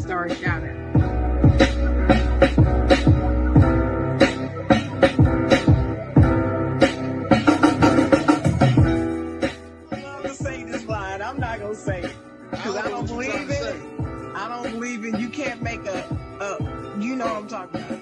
star shout out. I'm not gonna say it because I don't believe it. I don't believe it. You can't make you know what I'm talking about.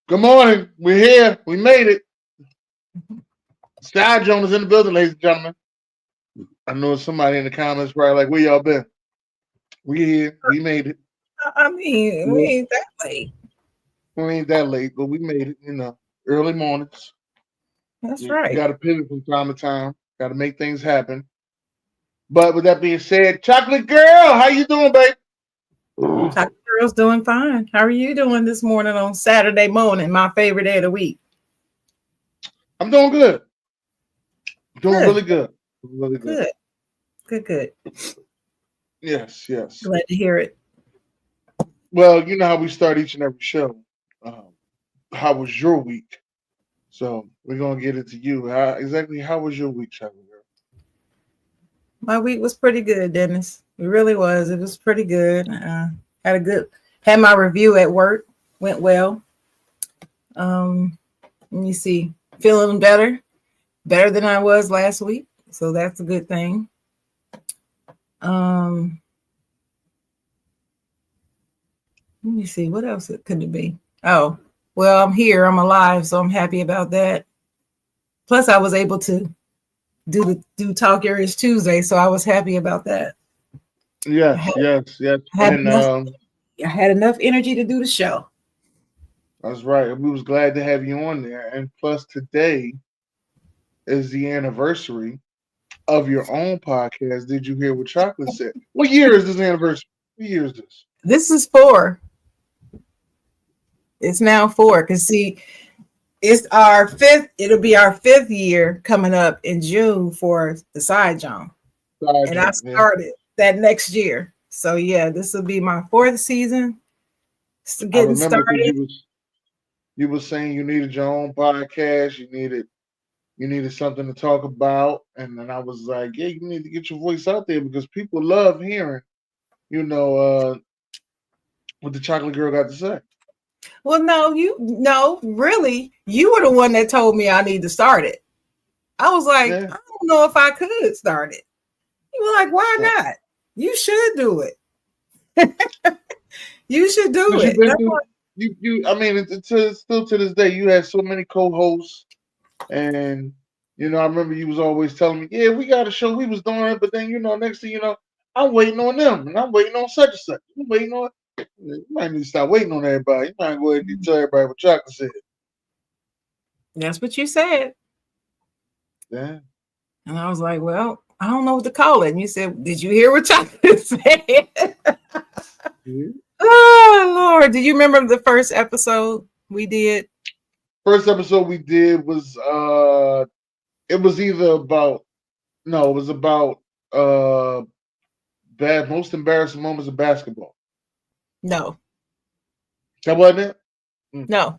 Good morning. We're here. We made it. Side Jawn is in the building, ladies and gentlemen. I know somebody in the comments probably like, where y'all been? We here. We made it. I mean, we ain't that late. We ain't that late, but we made it, early mornings. That's right. You got to pivot from time to time. Got to make things happen. But with that being said, Chocolate Girl, how you doing, babe? Chocolate Girl's doing fine. How are you doing this morning on Saturday morning, my favorite day of the week? I'm doing good. Doing really good. Really good. Good. Yes. Glad to hear it. Well, you know how we start each and every show. How was your week? So we're gonna get it to you. How was your week, Chocolate Girl? My week was pretty good, Dennis. It really was. It was pretty good. Had my review at work. Went well. Let me see. Feeling better than I was last week. So that's a good thing. Let me see. What else could it be? Oh, well, I'm here. I'm alive, so I'm happy about that. Plus, I was able to do Talk Areas Tuesday, so I was happy about that. Yes. I had enough energy to do the show. That's right. We was glad to have you on there. And plus, today is the anniversary of your own podcast. Did you hear what Chocolate said? What year is this anniversary? What year is this? This is 4. It's now 4. Because see, it's our 5th. It'll be our 5th year coming up in June for the Side Jawn. And I started that next year. So yeah, this will be my 4th season. So getting started. You were saying you needed your own podcast. You needed something to talk about, and then I was like, yeah, you need to get your voice out there because people love hearing, what the Chocolate Girl got to say. Well, no, really, you were the one that told me I need to start it. I was like, I don't know if I could start it. You were like, why not? You should do it. You should do it. It's still to this day, you had so many co-hosts, and I remember you was always telling me, yeah, we got a show, we was doing it, but then next thing you know, I'm waiting on them, and I'm waiting on such and such. I'm waiting on. You might need to stop waiting on everybody. You might go ahead and tell everybody what Chocolate said. That's what you said. Yeah. And I was like, well, I don't know what to call it. And you said, did you hear what Chocolate said? Mm-hmm. Oh, Lord. Do you remember the first episode we did? First episode we did was it was about most embarrassing moments of basketball. No. That wasn't it? No.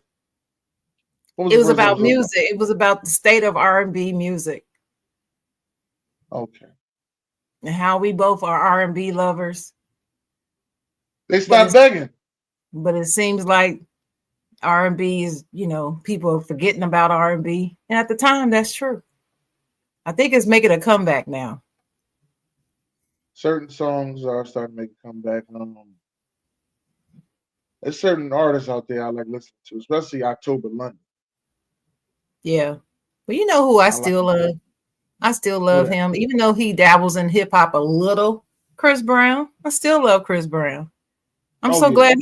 It was about music. It was about the state of R&B music. Okay. And how we both are R&B lovers. They stopped begging. But it seems like R&B is, people are forgetting about R&B. And at the time, that's true. I think it's making a comeback now. Certain songs are starting to make a comeback. There's certain artists out there I like listening to, especially October London. Yeah. Well, you know who I still love? I still love him, even though he dabbles in hip hop a little. Chris Brown. I still love Chris Brown. I'm so glad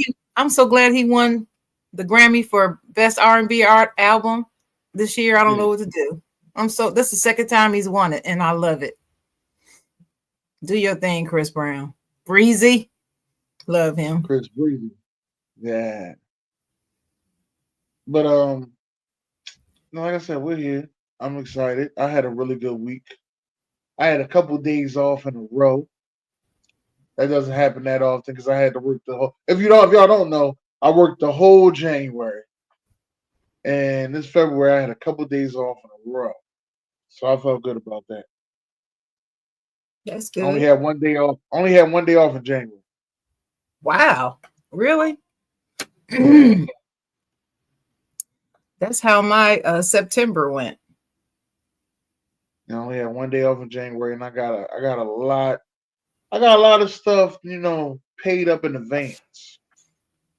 he won the Grammy for Best R&B Art Album this year. I don't know what to do. This is the second time he's won it, and I love it. Do your thing, Chris Brown. Breezy. Love him. Chris Breezy. Yeah. But no, like I said, we're here. I'm excited. I had a really good week. I had a couple days off in a row. That doesn't happen that often because I had to work the whole. If y'all don't know, I worked the whole January, and this February I had a couple days off in a row, so I felt good about that. That's I only good. had one day off. Only had one day off in January. Wow. Really? Yeah. That's how my September went. I only had one day off in January, and I got a lot. I got a lot of stuff, paid up in advance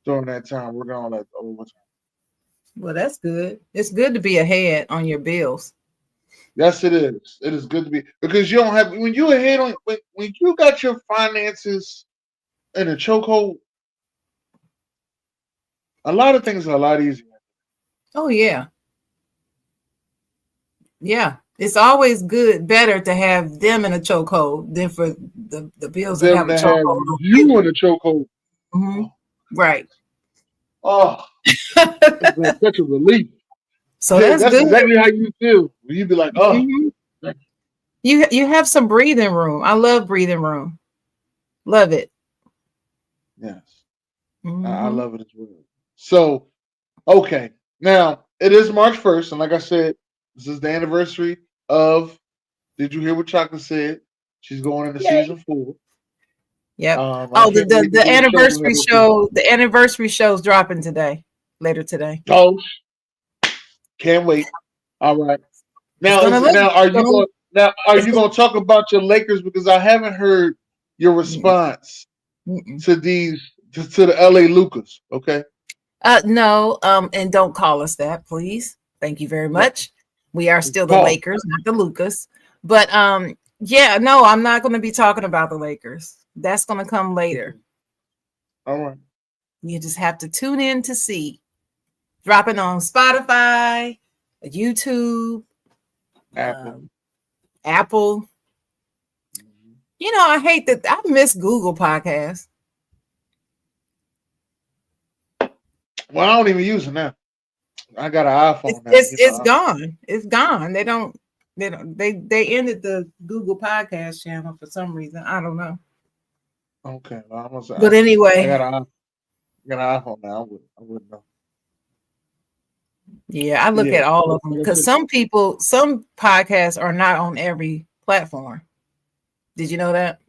during that time. We're going to overtime. Well, that's good. It's good to be ahead on your bills. Yes, it is. It is good to be because you don't have when you ahead on when you got your finances in a chokehold. A lot of things are a lot easier. Oh yeah, yeah. It's always better to have them in a chokehold than for the bills that Them have a to have chokehold on you in a chokehold. Mm-hmm. Right. Oh, it's like such a relief. So that's good. Exactly how you feel. You'd be like, oh. Mm-hmm. You have some breathing room. I love breathing room. Love it. Yes. Mm-hmm. I love it as well. So, okay. Now, it is March 1st. And like I said, this is the anniversary of Did You Hear What Chocolate Said? She's going into season 4. Yep. The anniversary show. The anniversary show's dropping later today. Oh, can't wait. All right. Now are you going to talk about your Lakers because I haven't heard your response to the LA Lucas, okay? No, and don't call us that, please. Thank you very much. We are still the Lakers, not the Lucas. But yeah, no, I'm not going to be talking about the Lakers. That's going to come later. All right. You just have to tune in to see. Dropping on Spotify, YouTube, Apple. I hate that. I miss Google Podcasts. Well, I don't even use it now. I got an iPhone now. It's gone. It's gone. They ended the Google Podcast channel for some reason. I don't know. Okay. Well, but anyway. I got an iPhone now. I wouldn't know. Yeah, I look at all of them because some podcasts are not on every platform. Did you know that?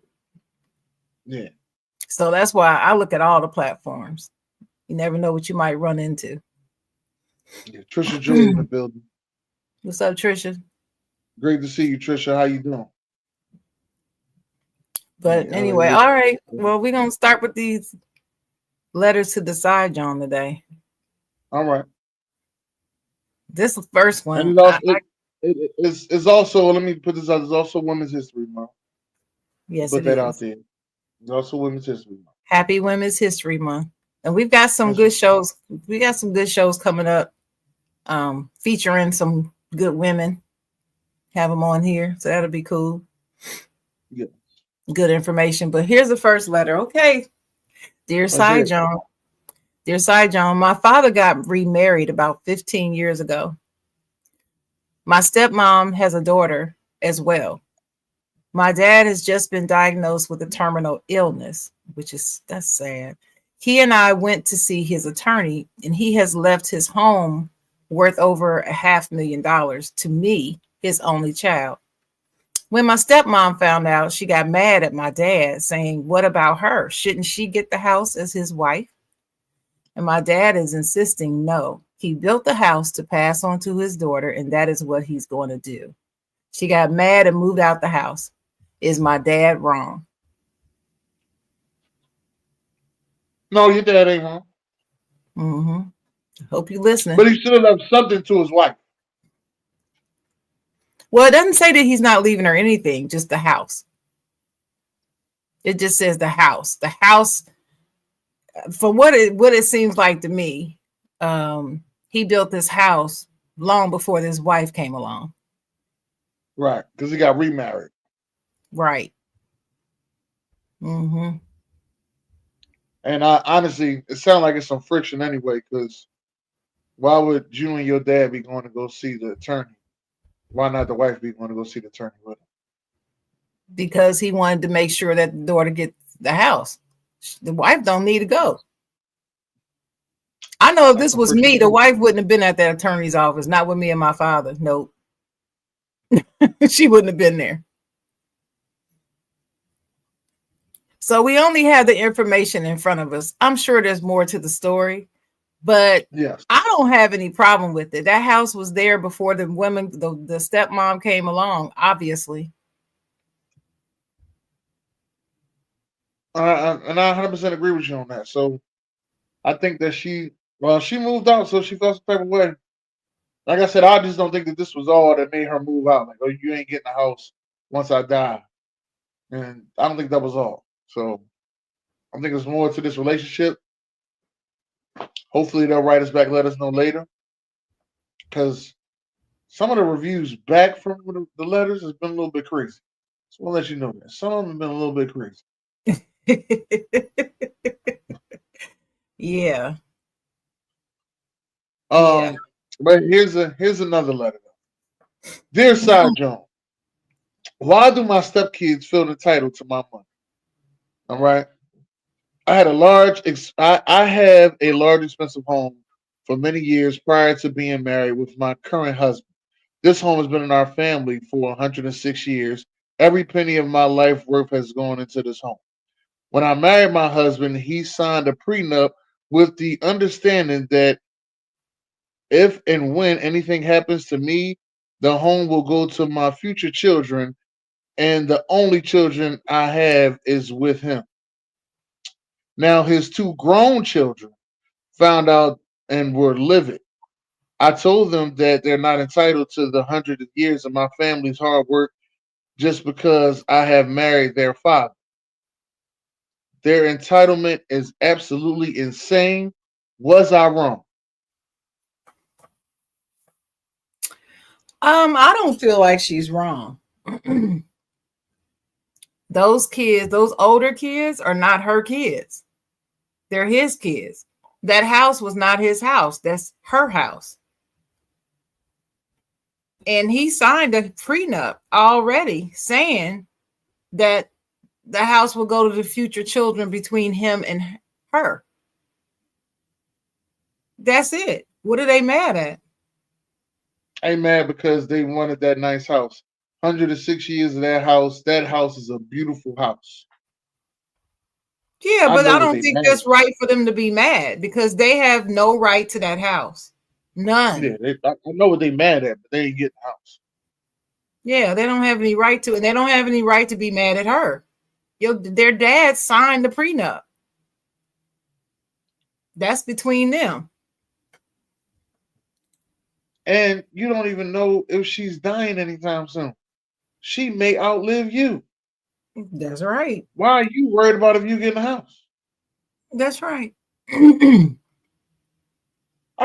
Yeah. So that's why I look at all the platforms. You never know what you might run into. Yeah, Trisha Joy in the building. What's up, Trisha? Great to see you, Trisha. How you doing? But anyway, all right. Well, we're going to start with these letters to the Side Jawn today. All right. This is the first one. And it's also, let me put this out, it's also Women's History Month. Yes, put that out there. It's also Women's History Month. Happy Women's History Month. And we've got some good shows. We got some good shows coming up featuring some good women. Have them on here. So that'll be cool. Yeah. Good information. But here's the first letter. Okay. Dear Side Jawn. Dear Side Jawn, my father got remarried about 15 years ago. My stepmom has a daughter as well. My dad has just been diagnosed with a terminal illness, that's sad. He and I went to see his attorney, and he has left his home worth over $500,000 to me, his only child. When my stepmom found out, she got mad at my dad, saying, "What about her? Shouldn't she get the house as his wife?" And my dad is insisting, no, he built the house to pass on to his daughter, and that is what he's going to do. She got mad and moved out the house. Is my dad wrong? No, your dad ain't wrong. Mm-hmm. I hope you're listening. But he should have left something to his wife. Well, it doesn't say that he's not leaving her anything, just the house. It just says the house. The house, from what it seems like to me, he built this house long before this wife came along. Right, because he got remarried. Right. Mm-hmm. And I honestly, it sounds like it's some friction anyway. Because why would you and your dad be going to go see the attorney? Why not the wife be going to go see the attorney with him? Because he wanted to make sure that the daughter gets the house. The wife don't need to go. I know if That's this some was friction me, the too. wife wouldn't have been at that attorney's office, not with me and my father. Nope. She wouldn't have been there. So we only have the information in front of us. I'm sure there's more to the story, but Yes. I don't have any problem with it. That house was there before the women, the stepmom came along, obviously. And I 100% agree with you on that. So I think that she moved out, so she felt some type of way. Like I said, I just don't think that this was all that made her move out. Like, oh, you ain't getting a house once I die. And I don't think that was all. So I think there's more to this relationship. Hopefully they'll write us back, let us know later. Because some of the reviews back from the letters has been a little bit crazy. So I'll let you know that. Some of them have been a little bit crazy. Yeah. Yeah. But here's another letter. Dear Side Jawn, why do my stepkids feel entitled to my money? All right. I have a large expensive home for many years prior to being married with my current husband. This home has been in our family for 106 years. Every penny of my life worth has gone into this home. When I married my husband, he signed a prenup with the understanding that if and when anything happens to me, the home will go to my future children, and the only children I have is with him. Now, his two grown children found out and were livid. I told them that they're not entitled to the hundred of years of my family's hard work just because I have married their father. Their entitlement is absolutely insane. Was I wrong? I don't feel like she's wrong. Those kids, those older kids are not her kids. They're his kids. That house was not his house. That's her house. And he signed a prenup already saying that the house will go to the future children between him and her. That's it. What are they mad at? I ain't mad because they wanted that nice house. 106 years of that house. That house is a beautiful house. Yeah, I but know I what don't they think mad. that's right for them to be mad because they have no right to that house. Yeah, None. I know what they mad at, but they ain't getting the house. Yeah, they don't have any right to, and they don't have any right to be mad at her. Their dad signed the prenup. That's between them. And you don't even know if she's dying anytime soon. She may outlive you. That's right. Why are you worried about if you get in the house? That's right. I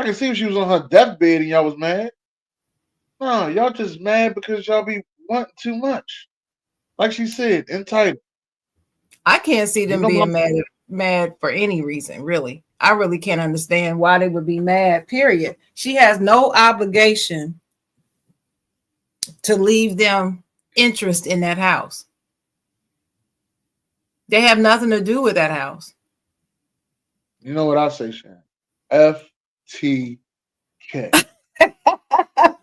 can see if she was on her deathbed and y'all was mad. No, y'all just mad because y'all be wanting too much. Like she said, entitled. I can't see You them know my being mad for any reason, really. I really can't understand why they would be mad, period. She has no obligation to leave them interest in that house. They have nothing to do with that house. you know what I say, Sharon? FTK.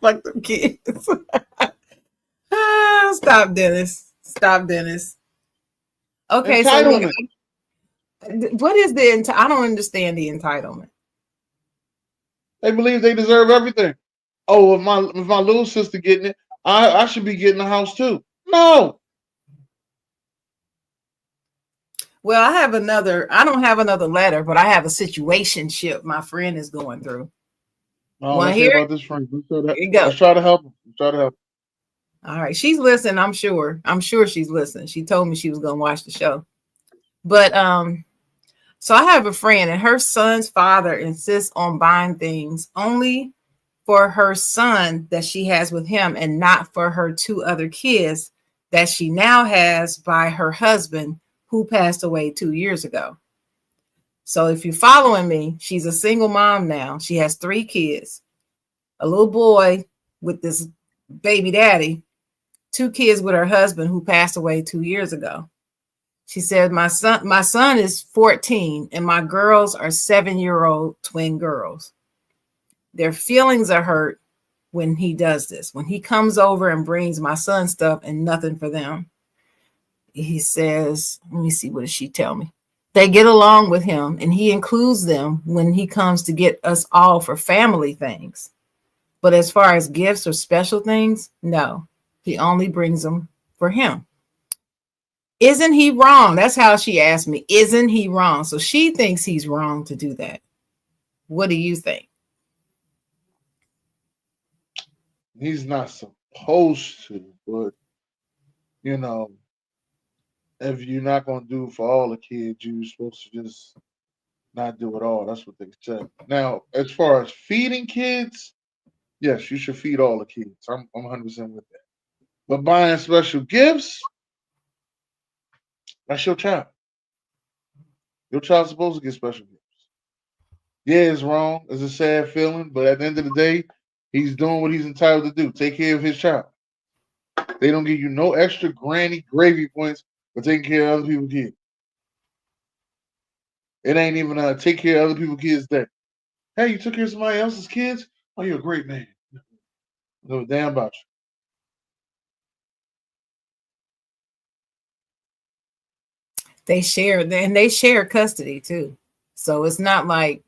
Fuck them kids. Stop, Dennis. Stop, Dennis. Okay, so look, Entitlement. what is the I don't understand the entitlement. They believe they deserve everything. Oh, if my little sister getting it, I should be getting the house too. No. Well, I don't have another letter, but I have a situationship my friend is going through. No, Want to let's hear hear it? about this friend. Here you go. Let's try to help him. Let's try to help. All right. She's listening, I'm sure. I'm sure she's listening. She told me she was gonna watch the show. But so I have a friend and her son's father insists on buying things only for her son that she has with him and not for her two other kids that she now has by her husband who passed away 2 years ago. So if you're following me, she's a single mom now. She has 3 kids, a little boy with this baby daddy, 2 kids with her husband who passed away 2 years ago. She said, my son is 14 and my girls are 7-year-old twin girls. Their feelings are hurt when he does this. When he comes over and brings my son stuff and nothing for them. He says, let me see, what does she tell me? They get along with him and he includes them when he comes to get us all for family things. But as far as gifts or special things, no, he only brings them for him. Isn't he wrong? That's how she asked me. Isn't he wrong? So she thinks he's wrong to do that. What do you think? He's not supposed to, but you know, if you're not gonna do it for all the kids, you're supposed to just not do it all. That's what they said. Now, as far as feeding kids, yes, you should feed all the kids. I'm 100% with that. But buying special gifts, that's your child. Your child's supposed to get special gifts. Yeah, it's wrong. It's a sad feeling, but at the end of the day, he's doing what he's entitled to do. Take care of his child. They don't give you no extra granny gravy points for taking care of other people's kids. It ain't even take care of other people's kids day. Hey, you took care of somebody else's kids? Oh, you're a great man. No damn about you. They share custody too. So it's not like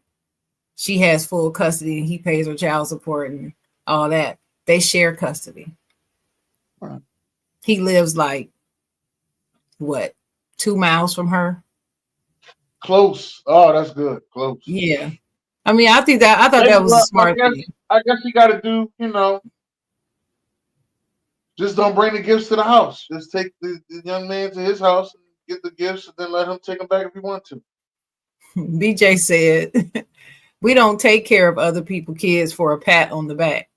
she has full custody and he pays her child support and all that. They share custody. Right. He lives like what, 2 miles from her? Close. Oh, that's good. Close. Yeah. I mean, I thought Hey, that was a well, smart thing. I guess you got to do. Just don't bring the gifts to the house. Just take the young man to his house and get the gifts, and then let him take them back if he wants to. BJ said, we don't take care of other people's kids for a pat on the back.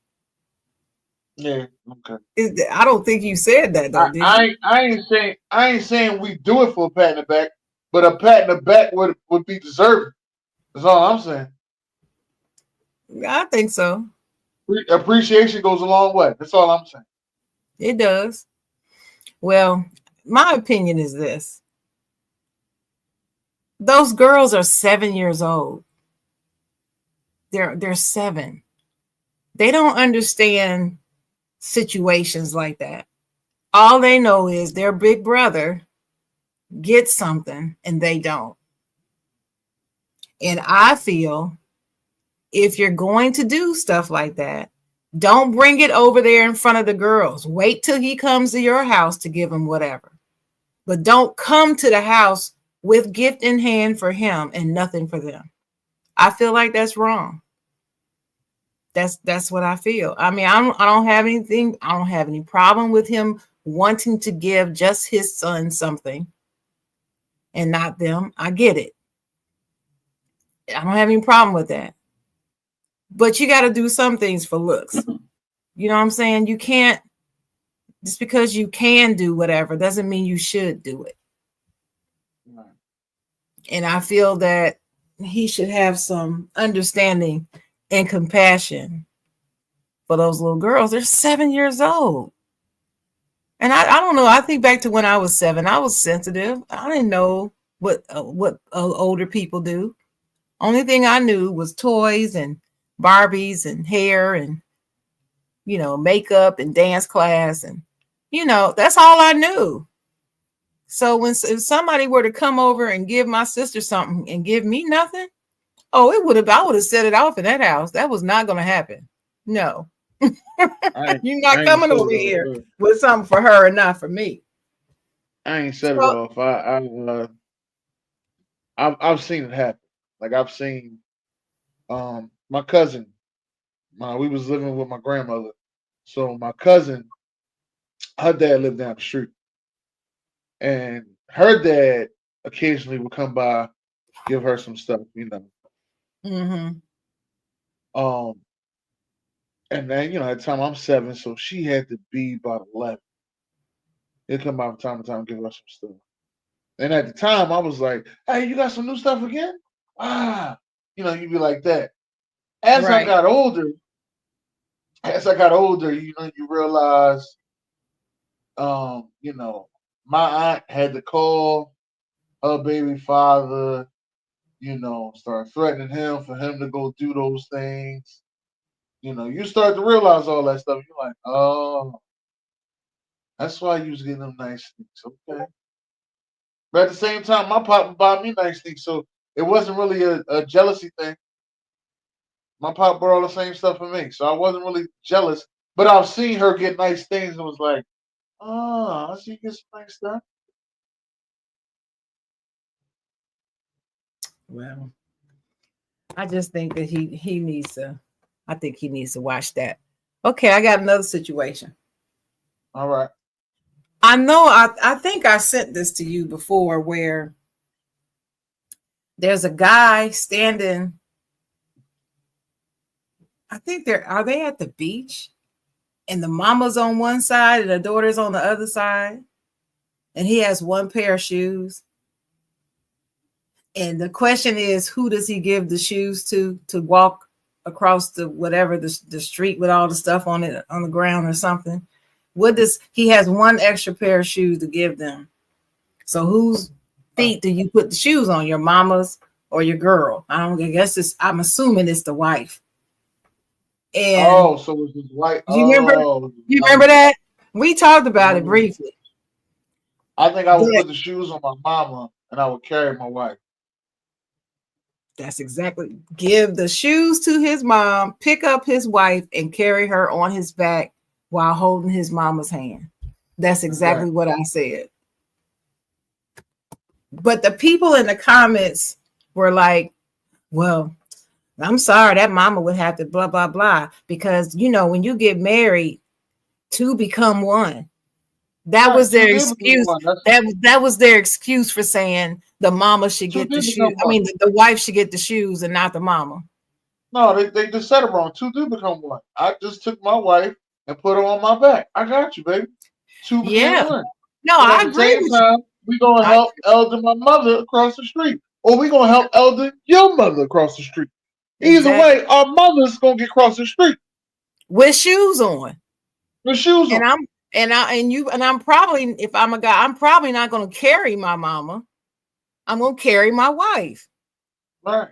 Yeah. Okay. I don't think you said that though, did you? I ain't saying we do it for a pat in the back, but a pat in the back would be deserving. That's all I'm saying. I think so. Appreciation goes a long way. That's all I'm saying. It does. Well, my opinion is this. Those girls are 7 years old. They're 7. They don't understand situations like that. All they know is their big brother gets something and they don't. And I feel if you're going to do stuff like that, don't bring it over there in front of the girls. Wait till he comes to your house to give him whatever. But don't come to the house with gift in hand for him and nothing for them. I feel like that's wrong. That's what I feel. I mean, I don't have anything. I don't have any problem with him wanting to give just his son something and not them. I get it. I don't have any problem with that. But you got to do some things for looks. You know what I'm saying? You can't, just because you can do whatever doesn't mean you should do it. And I feel that he should have some understanding and compassion for those little girls. They're 7 years old. And I don't know. I think back to when I was 7. I was sensitive. I didn't know what older people do. Only thing I knew was toys and Barbies and hair and, makeup and dance class. And, that's all I knew. So if somebody were to come over and give my sister something and give me nothing, I would have set it off in that house. That was not going to happen. No. You're not coming over here with something for her and not for me. I ain't set it off. I've seen it happen. Like I've seen my cousin. We was living with my grandmother. So my cousin, her dad lived down the street. And her dad occasionally would come by, give her some stuff, Mm-hmm. And then, at the time I'm 7, so she had to be about 11. He'll come out from time to time, give her some stuff. And at the time, I was like, "Hey, you got some new stuff again?" Ah, you'd be like that. As I Right. got older, you realize, um, you know, my aunt had to call her baby father, start threatening him for him to go do those things. You start to realize all that stuff. You're like, oh, that's why you was getting them nice things. Okay. But at the same time, my pop would buy me nice things. So it wasn't really a jealousy thing. My pop bought all the same stuff for me. So I wasn't really jealous. But I've seen her get nice things and was like, oh, I see you get some nice stuff. Well, I just think that he needs to. I think he needs to watch that. Okay, I got another situation. All right. I know. I think I sent this to you before, where there's a guy standing. I think are they at the beach, and the mama's on one side and the daughter's on the other side, and he has one pair of shoes. And the question is, who does he give the shoes to walk across the whatever the street with all the stuff on it on the ground or something? What does he has one extra pair of shoes to give them? So whose feet do you put the shoes on? Your mama's or your girl? I guess I'm assuming it's the wife. And Oh, so it was white. you remember Oh, you white. remember that? We talked about it Mhm. briefly. I think I would That, put the shoes on my mama and I would carry my wife. that's exactly give the shoes to his mom, pick up his wife, and carry her on his back while holding his mama's hand. That's exactly Exactly. what I said. But the people in the comments were like, well, I'm sorry, that mama would have to blah, blah, blah. Because, when you get married, two become one. That Right. was Two their did become excuse. one. That's That was their excuse for saying the mama should two get the did shoes. become I one. mean, the wife should get the shoes and not the mama. No, they just said it wrong. Two do become one. I just took my wife and put her on my back. I got you, baby. Two became Yeah. one. No, But at I the agree same with you. time, we gonna I, help elder my mother across the street. Or we gonna help elder your mother across the street. Either exactly. way, our mother's gonna get across the street With shoes on. with shoes And on. I'm probably, if I'm a guy, I'm probably not going to carry my mama. I'm going to carry my wife. Right.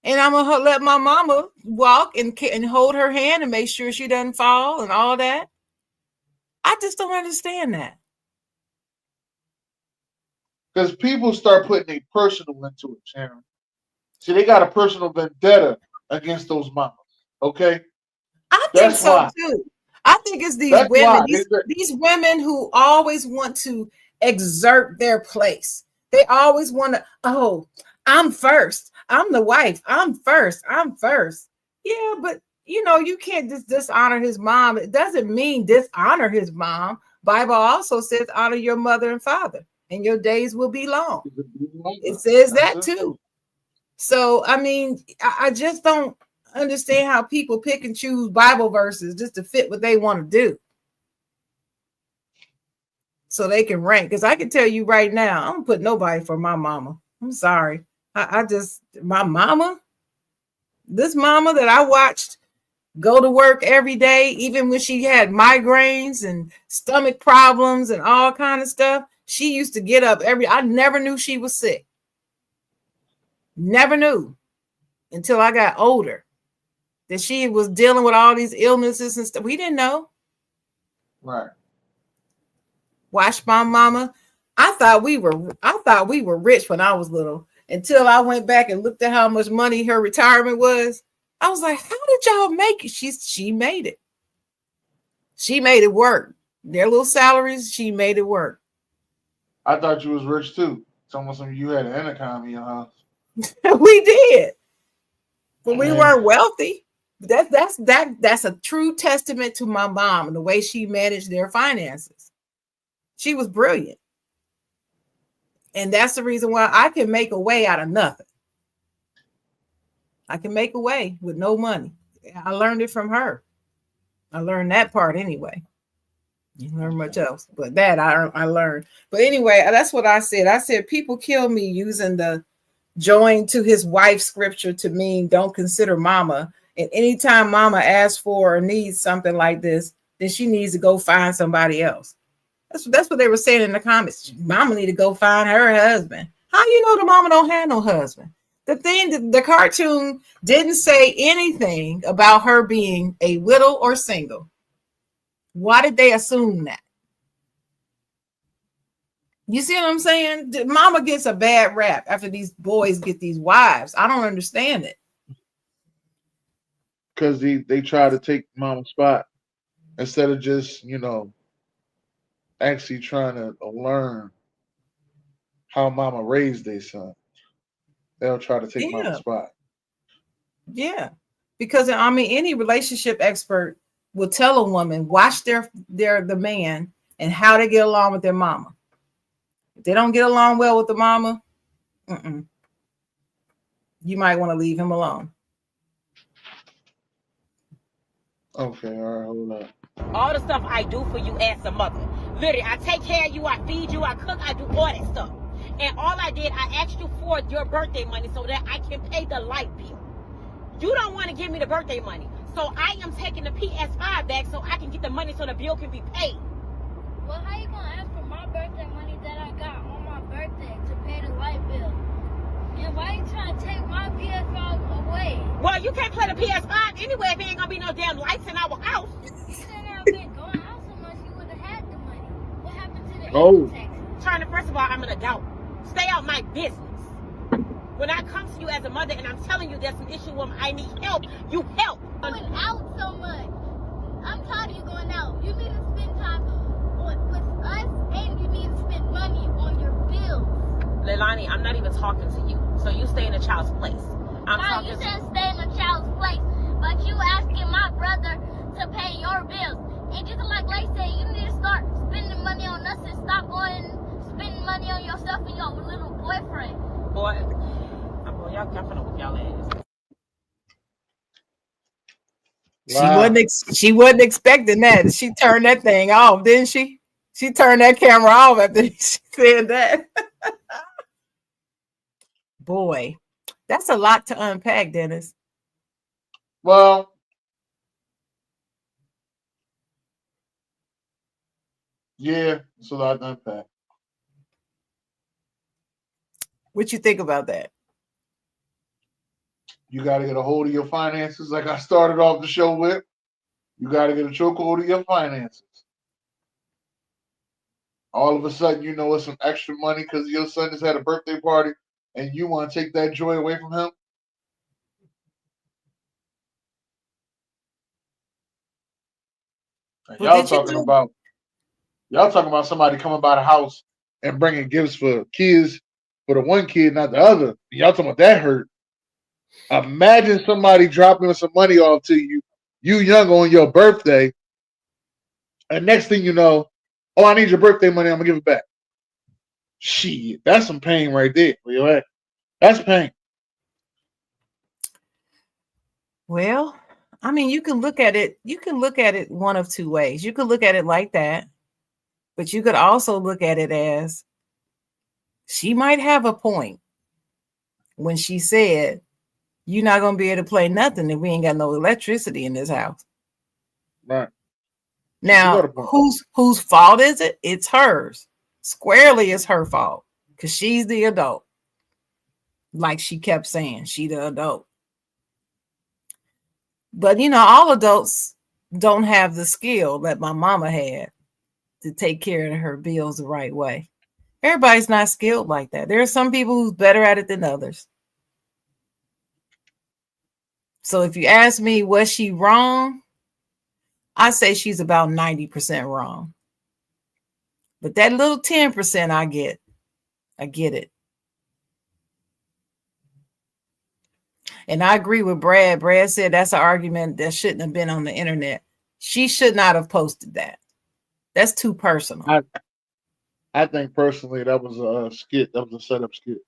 And I'm gonna let my mama walk and hold her hand and make sure she doesn't fall and all that. I just don't understand that. Because people start putting a personal into it, Sharon. See, they got a personal vendetta against those mamas. Okay? I think That's so why. too. I think it's these That's women, why. these women who always want to exert their place. They always want to, oh, I'm first. I'm the wife. I'm first. I'm first. Yeah, but you can't just dishonor his mom. It doesn't mean dishonor his mom. Bible also says honor your mother and father, and your days will be long. It says That's that it. too. So, I mean, I just don't understand how people pick and choose Bible verses just to fit what they want to do so they can rank. Because I can tell you right now, I don't put nobody for my mama. I'm sorry. I just, my mama, this mama that I watched go to work every day, even when she had migraines and stomach problems and all kind of stuff, she used to get up I never knew she was sick. Never knew until I got older that she was dealing with all these illnesses and stuff. We didn't know. Right. Watch my mama. I thought we were rich when I was little until I went back and looked at how much money her retirement was. I was like, how did y'all make it? She made it. She made it work. Their little salaries, she made it work. I thought you was rich too. Almost like you had an intercom in your house. We did, but we Man, weren't wealthy. That's a true testament to my mom and the way she managed their finances. She was brilliant. And that's the reason why I can make a way out of nothing. I can make a way with no money. I learned it from her. I learned that part anyway. You learn much else, but that I learned. But anyway, that's what I said. I said people kill me using the join to his wife scripture to mean don't consider mama. And anytime mama asks for or needs something like this, then she needs to go find somebody else. That's what they were saying in the comments. Mama need to go find her husband. How you know the mama don't have no husband? The thing, the cartoon didn't say anything about her being a widow or single. Why did they assume that? You see what I'm saying? Mama gets a bad rap after these boys get these wives. I don't understand it. Because they try to take mama's spot instead of just, actually trying to learn how mama raised their son. They'll try to take mama's Yeah, spot. yeah. Because I mean, any relationship expert will tell a woman watch the man and how they get along with their mama. If they don't get along well with the mama, you might want to leave him alone. Okay, all right, hold on. All the stuff I do for you as a mother. Literally, I take care of you, I feed you, I cook, I do all that stuff. And all I did, I asked you for your birthday money so that I can pay the light bill. You don't want to give me the birthday money. So I am taking the PS5 back so I can get the money so the bill can be paid. Well, how you going to ask for my birthday money that I got on my birthday to pay the light bill? And why you trying to take my PS5 away? Well, you can't play the PS5 anyway if there ain't going to be no damn lights in our house. You shouldn't have been going out so much, you would have had the money. What happened to the Oh. taxes? Turner, first of all, I'm an adult. Stay out my business. When I come to you as a mother and I'm telling you there's an issue where I need help, you help. Going out so much. I'm tired of you going out. You need to spend time with us, and you need to spend money on your bills. Leilani, I'm not even talking to you. So you stay in a child's place. I'm Now, talking you to said stay in a child's place, but you asking my brother to pay your bills. And just like Lay said, you need to start spending money on us and stop going spending money on yourself and your little boyfriend. boy. Y'all finna whoop y'all ass. Wow. She wasn't expecting that. She turned that thing off, didn't she? She turned that camera off after she said that. Boy, that's a lot to unpack, Dennis. Well, yeah, it's a lot to unpack. What you think about that? You got to get a hold of your finances, like I started off the show with. You got to get a chokehold of your finances. All of a sudden, it's some extra money because your son just had a birthday party, and you want to take that joy away from him. And Well, y'all talking about somebody coming by the house and bringing gifts for kids, for the one kid, not the other. Y'all talking about that hurt. Imagine somebody dropping some money off to you, you young on your birthday, and next thing you know, oh, I need your birthday money, I'm gonna give it back. Shit, that's some pain right there. That's pain. Well, I mean, you can look at it. You can look at it one of two ways. You could look at it like that, but you could also look at it as she might have a point when she said, "You're not gonna be able to play nothing if we ain't got no electricity in this house." Right. Now, whose fault is it? It's hers. Squarely, it's her fault because she's the adult. Like she kept saying, she the adult. But all adults don't have the skill that my mama had to take care of her bills the right way. Everybody's not skilled like that. There are some people who's better at it than others. So if you ask me, was she wrong? I say she's about 90% wrong. But that little 10% I get it. And I agree with Brad. Brad said that's an argument that shouldn't have been on the internet. She should not have posted that. That's too personal. I think personally that was a skit. That was a setup skit.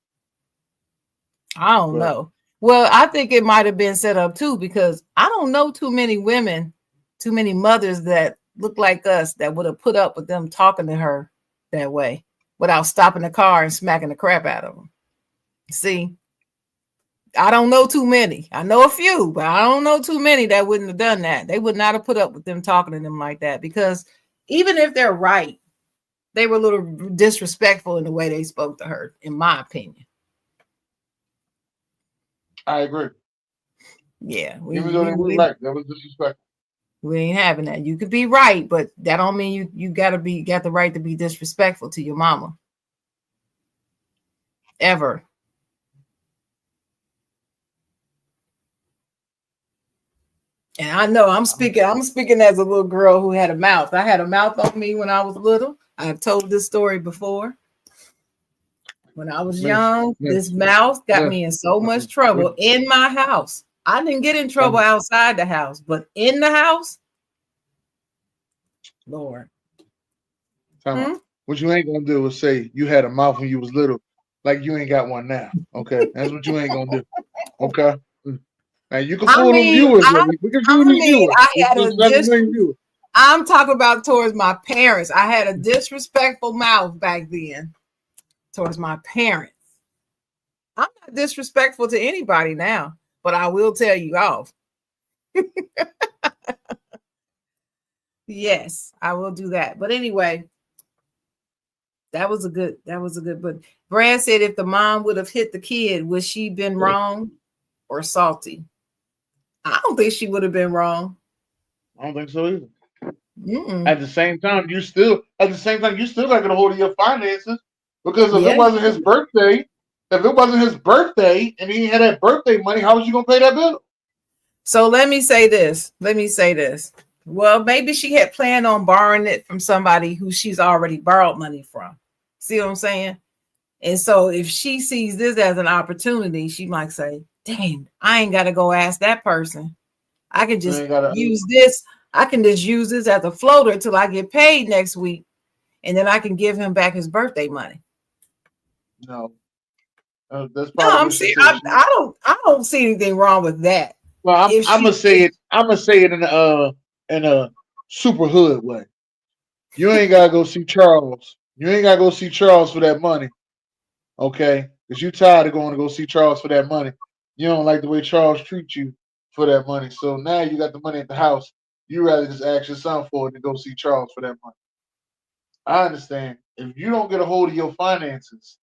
I don't know. Well, I think it might have been set up too because I don't know too many women Too many mothers that look like us that would have put up with them talking to her that way without stopping the car and smacking the crap out of them. See, I don't know too many. I know a few, but I don't know too many that wouldn't have done that. They would not have put up with them talking to them like that, because even if they're right, they were a little disrespectful in the way they spoke to her, in my opinion. I agree. Yeah. Even though they were right, that was disrespectful. We ain't having that. You could be right, but that don't mean you got the right to be disrespectful to your mama. Ever. And I know I'm speaking as a little girl who had a mouth. I had a mouth on me when I was little. I've told this story before. When I was young, this mouth got me in so much trouble in my house. I didn't get in trouble outside the house, but in the house, Lord. What you ain't gonna do is say you had a mouth when you was little, like you ain't got one now. Okay, that's what you ain't gonna do. Okay. Now you can fool them viewers. I'm talking about towards my parents. I had a disrespectful mouth back then towards my parents. I'm not disrespectful to anybody now, but I will tell you off. Yes, I will do that. But anyway, that was a good. But Brad said if the mom would have hit the kid, would she been wrong or salty? I don't think she would have been wrong. I don't think so either. At the same time, you still not gonna hold of your finances, because if it wasn't his birthday, and he had that birthday money, how was you gonna pay that bill? So let me say this. Well, maybe she had planned on borrowing it from somebody who she's already borrowed money from. See what I'm saying? And so if she sees this as an opportunity, she might say, dang, I ain't got to go ask that person. I can just use this. I can just use this as a floater till I get paid next week. And then I can give him back his birthday money. No. That's probably I don't see anything wrong with that. Well, I'm gonna say it in a super hood way. You ain't gotta go see Charles. You ain't gotta go see Charles for that money. Okay? Because you tired of going to go see Charles for that money. You don't like the way Charles treats you for that money. So now you got the money at the house. You rather just ask your son for it to go see Charles for that money. I understand. If you don't get a hold of your finances,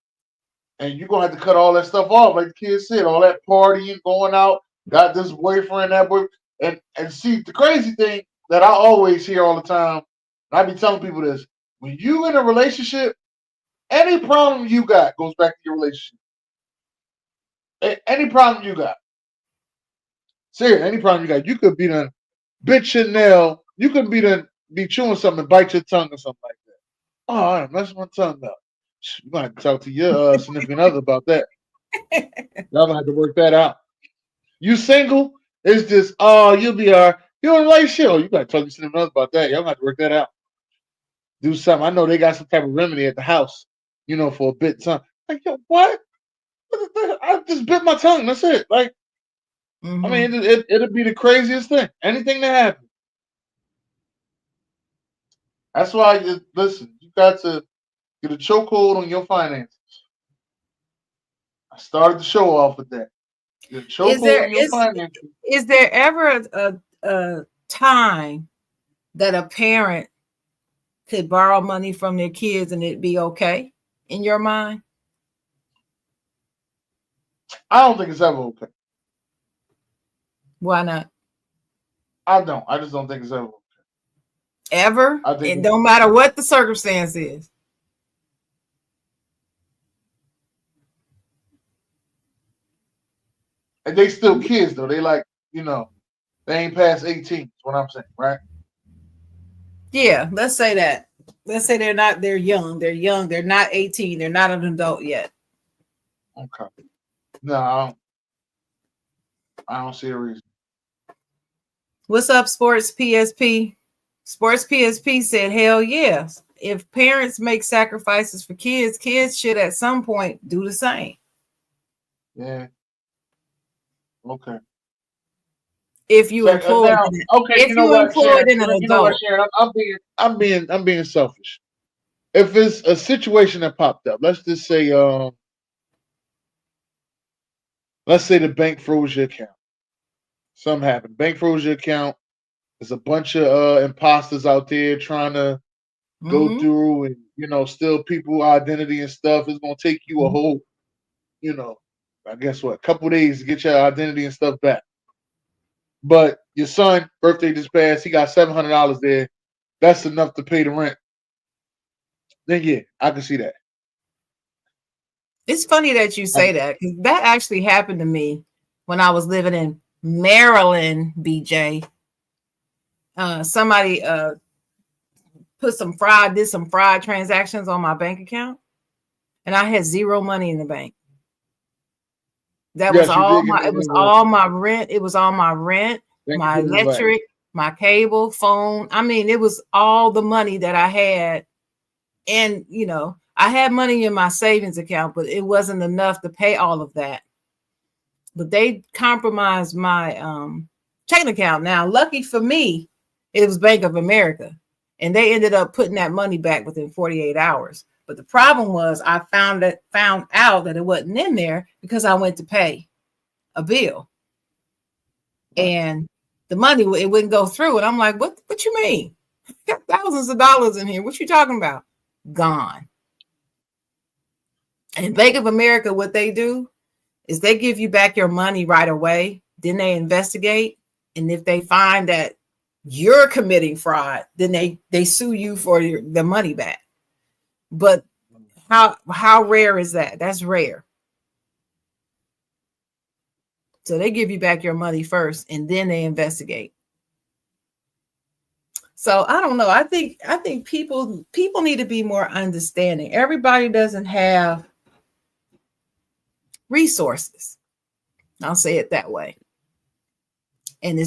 and you're gonna have to cut all that stuff off, like the kids said, all that partying, going out, got this boyfriend, that boy, and see, the crazy thing that I always hear all the time, and I be telling people this: when you in a relationship, any problem you got goes back to your relationship. Any problem you got, seriously, any problem you got, you could be done bit your nail, you could be chewing something and bite your tongue or something like that. Oh, I messed my tongue up. You're gonna have to talk to your significant other about that. Y'all gonna have to work that out. You single? It's just, you'll be you don't like shit. Oh, you gotta talk to your significant other about that. Y'all gonna have to work that out. Do something. I know they got some type of remedy at the house, for a bit tongue. Like, yo, what? I just bit my tongue. That's it. Like, I mean, it'll be the craziest thing. Anything that happens. That's why, listen, you got to get a chokehold on your finances. I started the show off with that. Get a chokehold on your finances. Is there ever a time that a parent could borrow money from their kids and it'd be okay in your mind? I don't think it's ever okay. Why not? I don't. I just don't think it's ever okay. Ever? It don't matter what the circumstance is. And they still kids though. They like, they ain't past 18, is what I'm saying, right? Yeah, let's say that. Let's say they're young. They're young. They're not 18. They're not an adult yet. Okay. No, I don't see a reason. What's up, Sports PSP? Sports PSP said, hell yes. If parents make sacrifices for kids, kids should at some point do the same. Yeah. Okay. if you employed Now, in it. okay, If you know you what, employed Sharon? in an You know what, adult. Sharon? I'm being selfish. If it's a situation that popped up, let's just say, let's say the bank froze your account. Something happened. Bank froze your account. There's a bunch of imposters out there trying to go Mm-hmm. through and steal people identity and stuff. It's gonna take you a whole, I guess what, a couple days to get your identity and stuff back. But your son, birthday just passed, he got $700 there. That's enough to pay the rent. Then yeah, I can see that. It's funny that you say that, because that actually happened to me when I was living in Maryland, BJ. Somebody did some fraud transactions on my bank account, and I had zero money in the bank. That was Yes, you all did get my, that it was invoice. all my rent. It was all my rent, Thank you my for the invite. electric, my cable, phone. I mean, it was all the money that I had. And, I had money in my savings account, but it wasn't enough to pay all of that. But they compromised my checking account. Now, lucky for me, it was Bank of America, and they ended up putting that money back within 48 hours. But the problem was I found out that it wasn't in there because I went to pay a bill, and the money, it wouldn't go through. And I'm like, what you mean? I got thousands of dollars in here. What you talking about? Gone. And Bank of America, what they do is they give you back your money right away. Then they investigate. And if they find that you're committing fraud, then they sue you for the money back. But how rare is that? That's rare. So they give you back your money first, and then they investigate. So I don't know. I think people need to be more understanding. Everybody doesn't have resources. I'll say it that way. And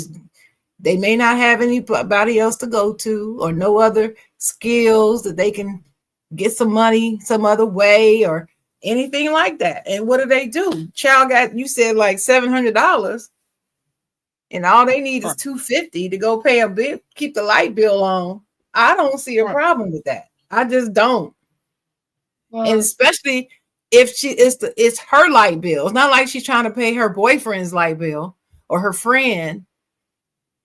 they may not have anybody else to go to, or no other skills that they can get some money some other way or anything like that. And what do? Child got, you said, like $700, and all they need is $250 to go pay a bill, keep the light bill on. I don't see a problem with that. I just don't. And especially if it's her light bill. It's not like she's trying to pay her boyfriend's light bill or her friend.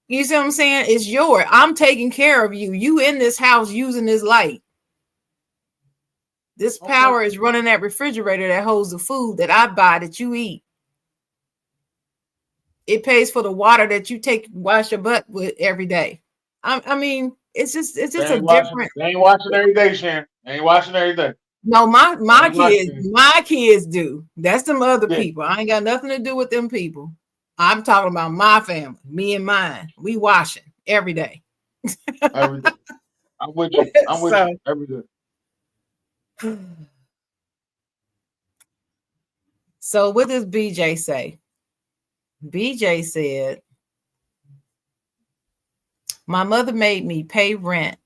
You see what I'm saying? It's yours. I'm taking care of you. You in this house using this light. This power is running that refrigerator that holds the food that I buy that you eat. It pays for the water that you wash your butt with every day. I mean, it's just a different. They ain't watching every day, Sharon. They ain't watching every day. No, my kids do. That's them other people. I ain't got nothing to do with them people. I'm talking about my family, me and mine. We washing every day. Every day. I'm with you. I'm with you every day. So what does BJ say? BJ said, my mother made me pay rent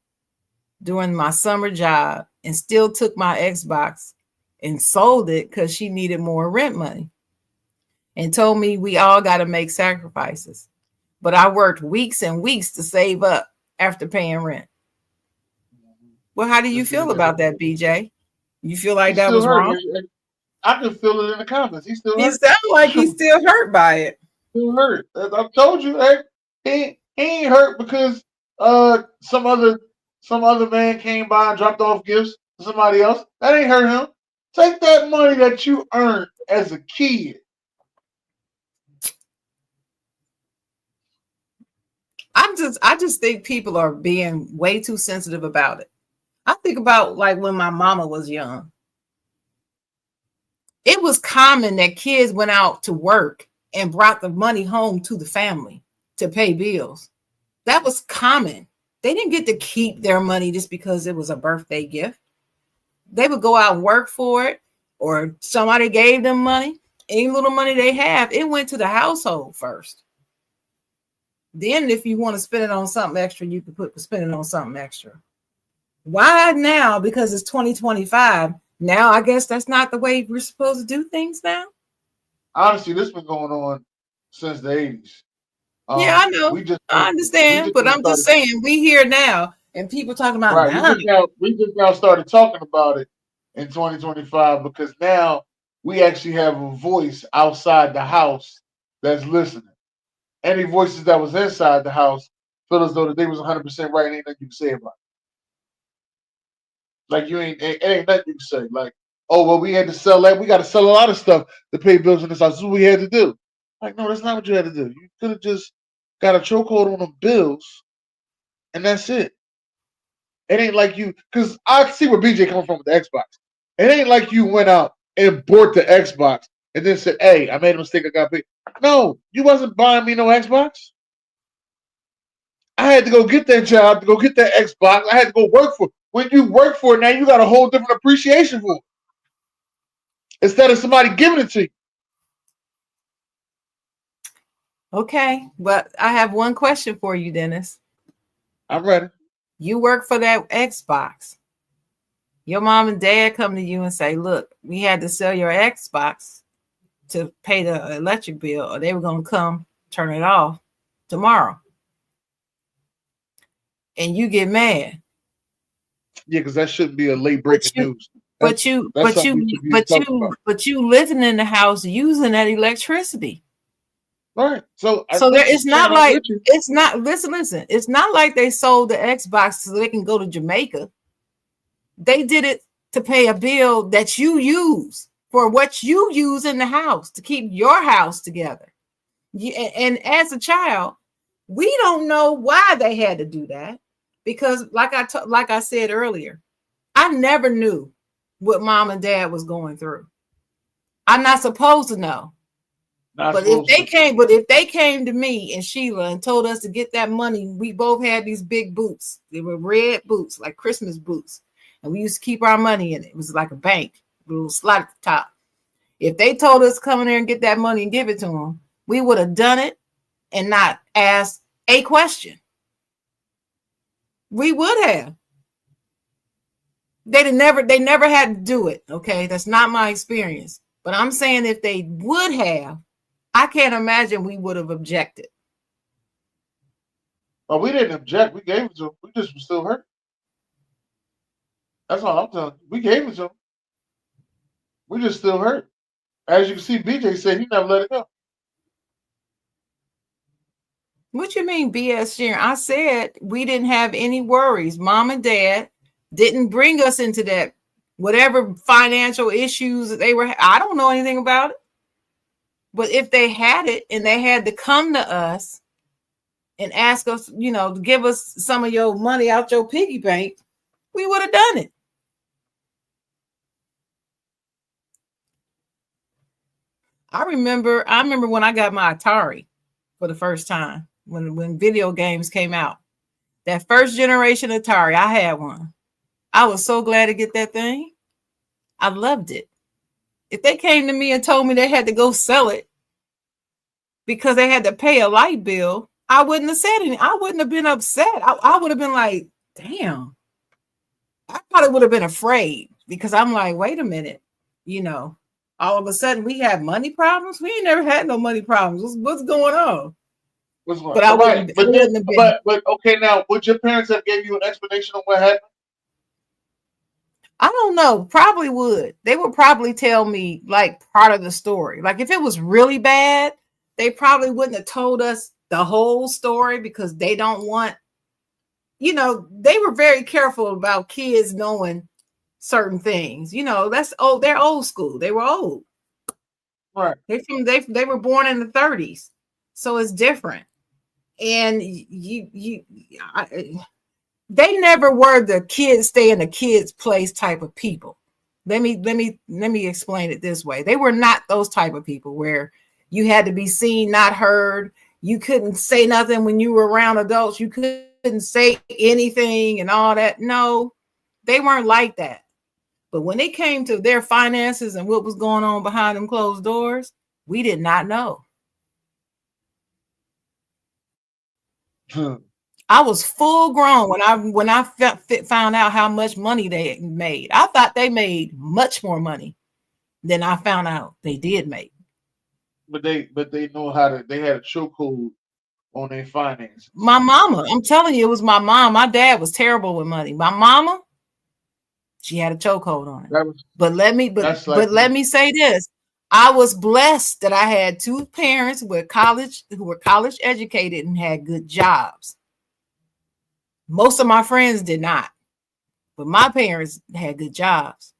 during my summer job and still took my Xbox and sold it because she needed more rent money, and told me we all got to make sacrifices. But I worked weeks and weeks to save up after paying rent. Well, how do you feel about that, BJ? You feel like that was wrong? I can feel it in the comments. He still hurt. He sounds like he's still hurt by it. Still hurt. I told you, he ain't hurt because some other man came by and dropped off gifts to somebody else. That ain't hurt him. Take that money that you earned as a kid. I just think people are being way too sensitive about it. I think about like when my mama was young. It was common that kids went out to work and brought the money home to the family to pay bills. That was common. They didn't get to keep their money just because it was a birthday gift. They would go out and work for it, or somebody gave them money. Any little money they have, it went to the household first. Then if you want to spend it on something extra, you can spend it on something extra. Why now? Because it's 2025. Now I guess that's not the way we're supposed to do things now. Honestly, this has been going on since the 80s. Yeah, I know. We just I we understand, just but now I'm just started saying we here now, and people talking about right. now. We just now started talking about it in 2025 because now we actually have a voice outside the house that's listening. Any voices that was inside the house feel as though that they was 100% right. Ain't nothing you can say about it. Like you ain't nothing you can say. Like, oh well, we had to sell that. We got to sell a lot of stuff to pay bills in this house. This is what we had to do. Like, no, that's not what you had to do. You could have just got a chokehold on the bills, and that's it. It ain't like you, because I see where BJ coming from with the Xbox. It ain't like you went out and bought the Xbox and then said, "Hey, I made a mistake. I got paid." No, you wasn't buying me no Xbox. I had to go get that job to go get that Xbox. I had to go work for it. When you work for it, now you got a whole different appreciation for it. Instead of somebody giving it to you. Okay, but I have one question for you, Dennis. I'm ready. You work for that Xbox. Your mom and dad come to you and say, "Look, we had to sell your Xbox to pay the electric bill, or they were going to come turn it off tomorrow." And you get mad. Yeah, because that shouldn't be a late But breaking you, news. but you, That's but something we you, should be but talking about. you, but you living in the house using that electricity. Right. So So there, listen, it's Sharon, not I'm like with you. it's not. Listen. It's not like they sold the Xbox so they can go to Jamaica. They did it to pay a bill that you use for what you use in the house to keep your house together. And as a child, we don't know why they had to do that because, like I said earlier, I never knew what mom and dad was going through. I'm not supposed to know. Not But if supposed they to. came, but if they came to me and Sheila and told us to get that money, we both had these big boots. They were red boots, like Christmas boots, and we used to keep our money in it. It was like a bank, a little slot at the top. If they told us to come in there and get that money and give it to them, we would have done it and not asked a question. We would have. They never had to do it. Okay, that's not my experience. But I'm saying if they would have, I can't imagine we would have objected. But we didn't object. We gave it to him. We just were still hurt. That's all I'm telling you. We gave it to him. We just still hurt. As you can see, BJ said he never let it go. What you mean BS sharing? I said we didn't have any worries. Mom and dad didn't bring us into that whatever financial issues that they were. I don't know anything about it. But if they had it and they had to come to us and ask us, to give us some of your money out your piggy bank, we would have done it. I remember when I got my Atari for the first time, when video games came out. That first generation Atari, I had one. I was so glad to get that thing. I loved it. If they came to me and told me they had to go sell it because they had to pay a light bill, I wouldn't have said anything. I wouldn't have been upset. I would have been like, damn. I probably would have been afraid because I'm like, wait a minute, all of a sudden we have money problems. We ain't never had no money problems. What's going on? What's going But on? Right. I wouldn't have been. But okay, now would your parents have gave you an explanation on what happened? I don't know. Probably would. They would probably tell me like part of the story. Like if it was really bad, they probably wouldn't have told us the whole story because they don't want, they were very careful about kids knowing certain things. That's old. They're old school. They were old. Right. They were born in the 30s. So it's different. And they never were the kids stay in the kids' place type of people. Let me explain it this way. They were not those type of people where you had to be seen, not heard. You couldn't say nothing when you were around adults. You couldn't say anything and all that. No, they weren't like that. But when it came to their finances and what was going on behind them closed doors, we did not know. I was full grown when I found out how much money they made. I thought they made much more money than I found out they did make. But they know how to. They had a chokehold on their finances. My mama, I'm telling you, it was my mom. My dad was terrible with money. My mama, she had a chokehold on it. But let me say this. I was blessed that I had two parents who were college educated and had good jobs. Most of my friends did not, but my parents had good jobs.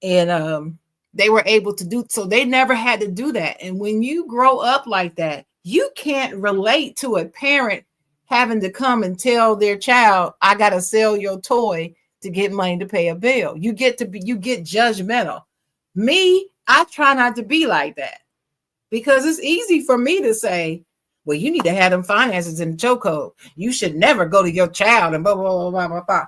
And they were able to do so. They never had to do that. And when you grow up like that, you can't relate to a parent having to come and tell their child, I got to sell your toy to get money to pay a bill. You get judgmental. Me, I try not to be like that, because it's easy for me to say, well, you need to have them finances in the chokehold. You should never go to your child and blah, blah, blah, blah, blah, blah.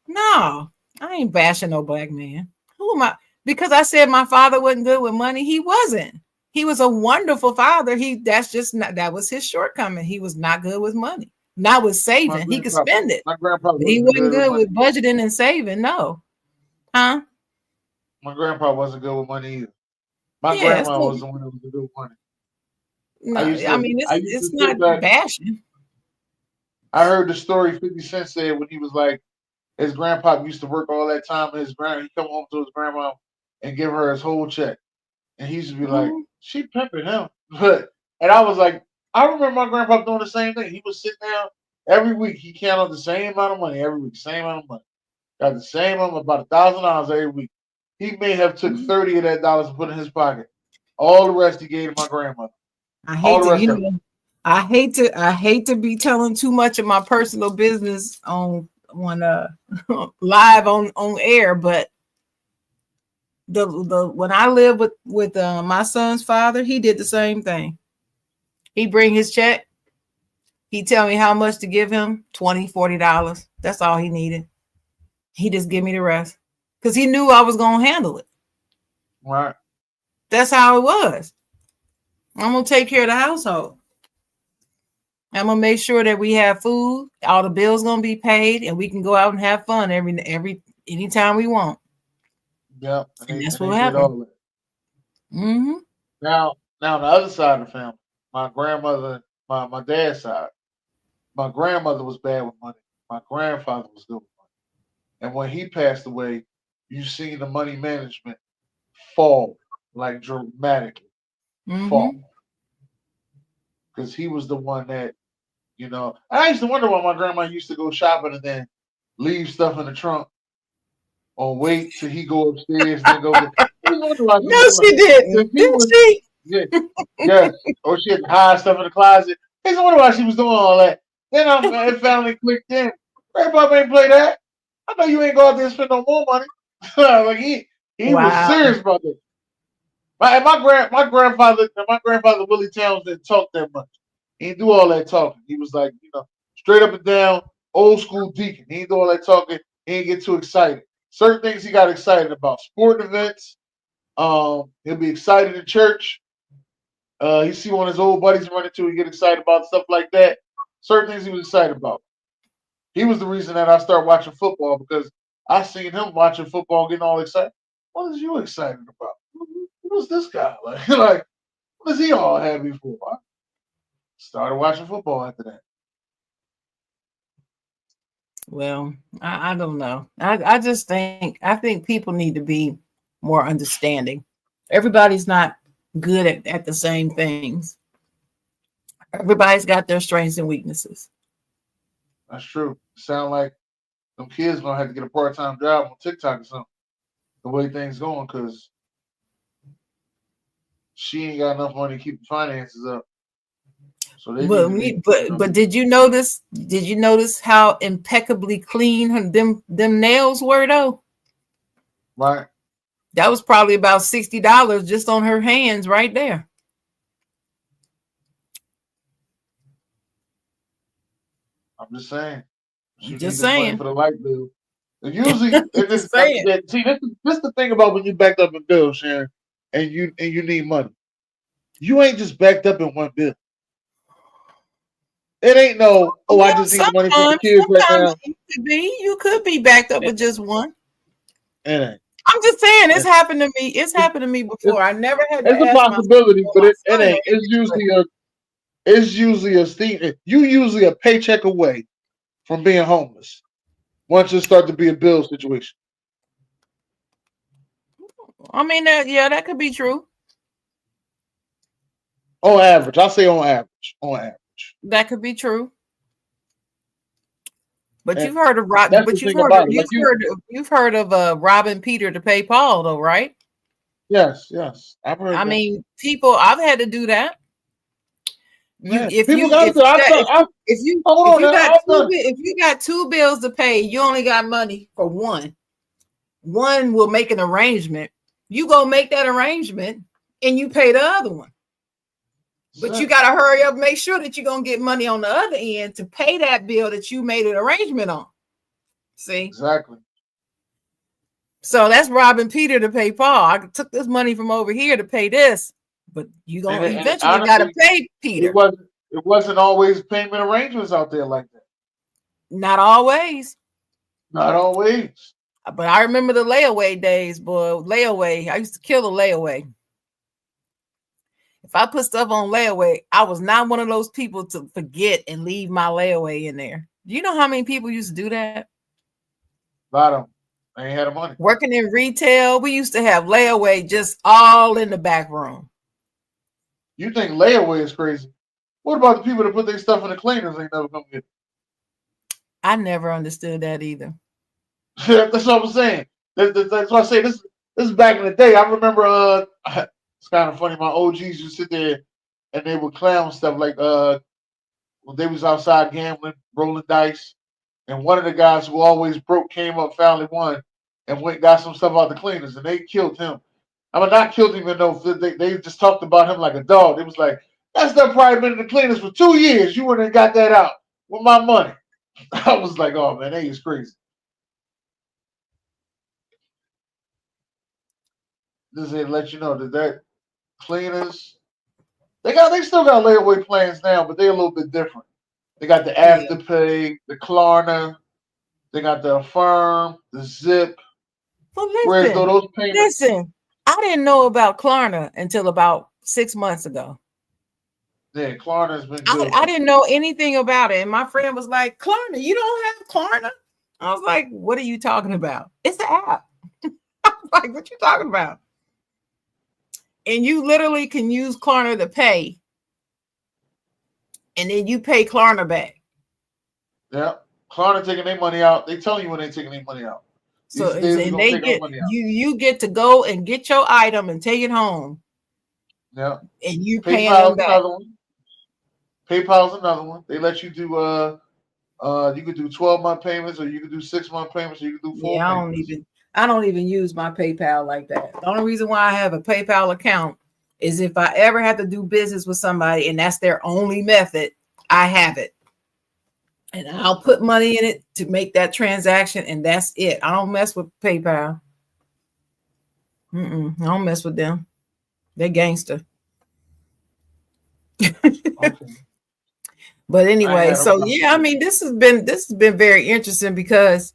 No, I ain't bashing no black man. Who am I? Because I said my father wasn't good with money. He wasn't. He was a wonderful father. That was his shortcoming. He was not good with money. Not with saving. He could spend it. My grandpa, but he wasn't good with budgeting and saving. No. Huh? My grandpa wasn't good with money either. My grandma was the one that was good with money. No, it's not bashing. I heard the story 50 Cent said when he was like, his grandpa used to work all that time, and he come home to his grandma and give her his whole check. And he used to be like, she pimping him. And I was like, I remember my grandpa doing the same thing. He would sit down every week. He counted the same amount of money every week, same amount of money. Got the same amount, about $1,000 every week. He may have took 30 of that dollars and put in his pocket. All the rest he gave to my grandmother. I hate to be telling too much of my personal business on live on air, but the when I lived with my son's father, he did the same thing. He bring his check. He tell me how much to give him, $20, $40. That's all he needed. He just give me the rest because he knew I was gonna handle it. Right. That's how it was. I'm gonna take care of the household. I'm gonna make sure that we have food, all the bills gonna be paid, and we can go out and have fun anytime we want. Yeah, and that's what happened. Mm-hmm. Now the other side of the family, my grandmother, my dad's side, my grandmother was bad with money. My grandfather was good with money, and when he passed away, you seen the money management fall like dramatically. Fall. Because he was the one that, I used to wonder why my grandma used to go shopping and then leave stuff in the trunk or wait till he go upstairs and then go get. No, she didn't. Didn't she? Yeah. Or she had to hide stuff in the closet. I used to wonder why she was doing all that. Then it finally clicked in. Grandpa ain't play that. I know you ain't go out there and spend no more money. Like he was serious about this. My grandfather Willie Towns didn't talk that much. He didn't do all that talking. He was like, straight up and down, old school deacon. He didn't do all that talking. He didn't get too excited. Certain things he got excited about. Sporting events. He'll be excited in church. He see one of his old buddies run into, he get excited about stuff like that. Certain things he was excited about. He was the reason that I started watching football because I seen him watching football getting all excited. What is you excited about? Who's this guy? Like, what is he all happy for? I started watching football after that. Well, I don't know. I think people need to be more understanding. Everybody's not good at the same things. Everybody's got their strengths and weaknesses. That's true. Sound like them kids gonna have to get a part-time job on TikTok or something. The way things going, because she ain't got enough money to keep the finances up. So but did you notice? Did you notice how impeccably clean them nails were though? Right. That was probably about $60 just on her hands right there. I'm just saying. Just saying. Money for the light bill. And usually, this is the thing about when you backed up in bills, Sharon, and you need money. You ain't just backed up in one bill. It ain't no, I just need money for the kids right now. You could be backed up with just one. It ain't. I'm just saying, it's happened to me. It's happened to me before. I never had to ask a possibility, but it ain't. It's usually it's usually you usually a paycheck away from being homeless once it start to be a bill situation. I mean, that could be true. On average, I say on average. On average. That could be true. But And you've heard of that's the thing about it. Like you've heard of robbing Peter to pay Paul, though, right? yes, I've heard I that. mean, I've had to do that. Man, people got to. Hold on. If you got two bills to pay, you only got money for one. One will make an arrangement. You go make that arrangement, and you pay the other one. But you got to hurry up, make sure that you're going to get money on the other end to pay that bill that you made an arrangement on. See? Exactly. So that's robbing Peter to pay Paul. I took this money from over here to pay this, but you going to eventually got to pay Peter. It wasn't always payment arrangements out there like that. Not always. Not always. But I remember the layaway days, boy. Layaway. I used to kill a layaway. If I put stuff on layaway, I was not one of those people to forget and leave my layaway in there. Do you know how many people used to do that? A lot of them. They ain't had the money. Working in retail, we used to have layaway just all in the back room. You think layaway is crazy? What about the people that put their stuff in the cleaners and never come get it? I never understood that either. That's what I'm saying. That's why I say this is back in the day. I remember it's kind of funny. My OGs used to sit there and they would clown stuff like when they was outside gambling, rolling dice, and one of the guys who always broke came up, finally won, and went got some stuff out the cleaners, and they killed him. I mean, not killed him, even though they just talked about him like a dog. It was like, that stuff probably been in the cleaners for 2 years. You wouldn't have got that out with my money. I was like, oh man, they is crazy. This is to let you know that cleaners, they still got layaway plans now, but they're a little bit different. They got the Afterpay, the Klarna, they got the Affirm, the Zip. Well, Whereas though those payments, I didn't know about Klarna until about 6 months ago. Yeah, Klarna's been good. I didn't know anything about it. And my friend was like, Klarna, you don't have Klarna? I was like, what are you talking about? It's the app. I was like, what you talking about? And you literally can use Klarna to pay. And then you pay Klarna back. Yeah. Klarna taking their money out. They telling you when they're taking their money out. So you get to go and get your item and take it home. Yeah. And you pay them back. PayPal's another one. They let you do you could do 12-month payments, or you could do 6-month payments, or you could do 4 payments. I don't even use my PayPal like that. The only reason why I have a PayPal account is if I ever have to do business with somebody and that's their only method, I have it. And I'll put money in it to make that transaction, and that's it. I don't mess with PayPal. I don't mess with them. They're gangster. Okay. But anyway, so yeah, I mean, this has been very interesting because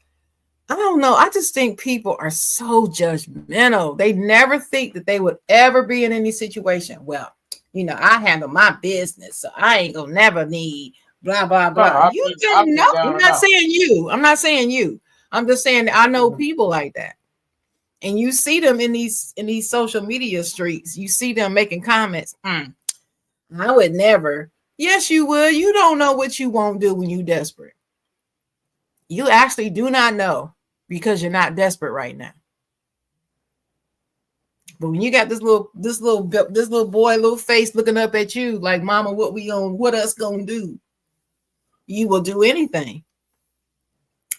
I don't know. I just think people are so judgmental. They never think that they would ever be in any situation. Well, I handle my business, so I ain't gonna never need blah blah blah. You didn't know. I'm not saying you. I'm just saying I know people like that, and you see them in these social media streets. You see them making comments. I would never. Yes, you would. You don't know what you won't do when you're desperate. You actually do not know because you're not desperate right now. But when you got this little boy, little face looking up at you like, mama, what us gonna do? You will do anything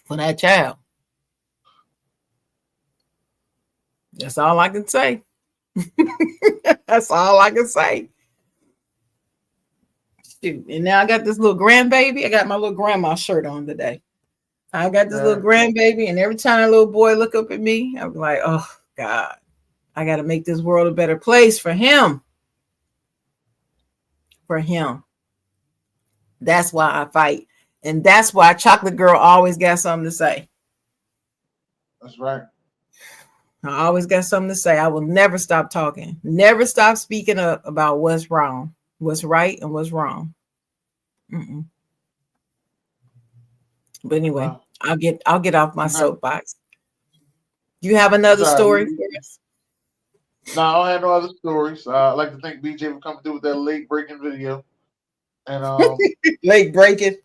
for that child. That's all I can say. That's all I can say. Shoot. And now I got this little grandbaby. I got my little grandma shirt on today. I got this little grandbaby, and every time a little boy look up at me, I'm like, oh God, I got to make this world a better place for him. For him. That's why I fight. And that's why Chocolate Girl always got something to say. That's right. I always got something to say. I will never stop talking. Never stop speaking up about what's wrong, what's right, and what's wrong. Mm-mm. But anyway, Well, I'll get off my it's not. soapbox. You have It's another all right. story for us? No, I don't have no other stories. I'd like to thank BJ for coming through with that late breaking video. And Late breaking.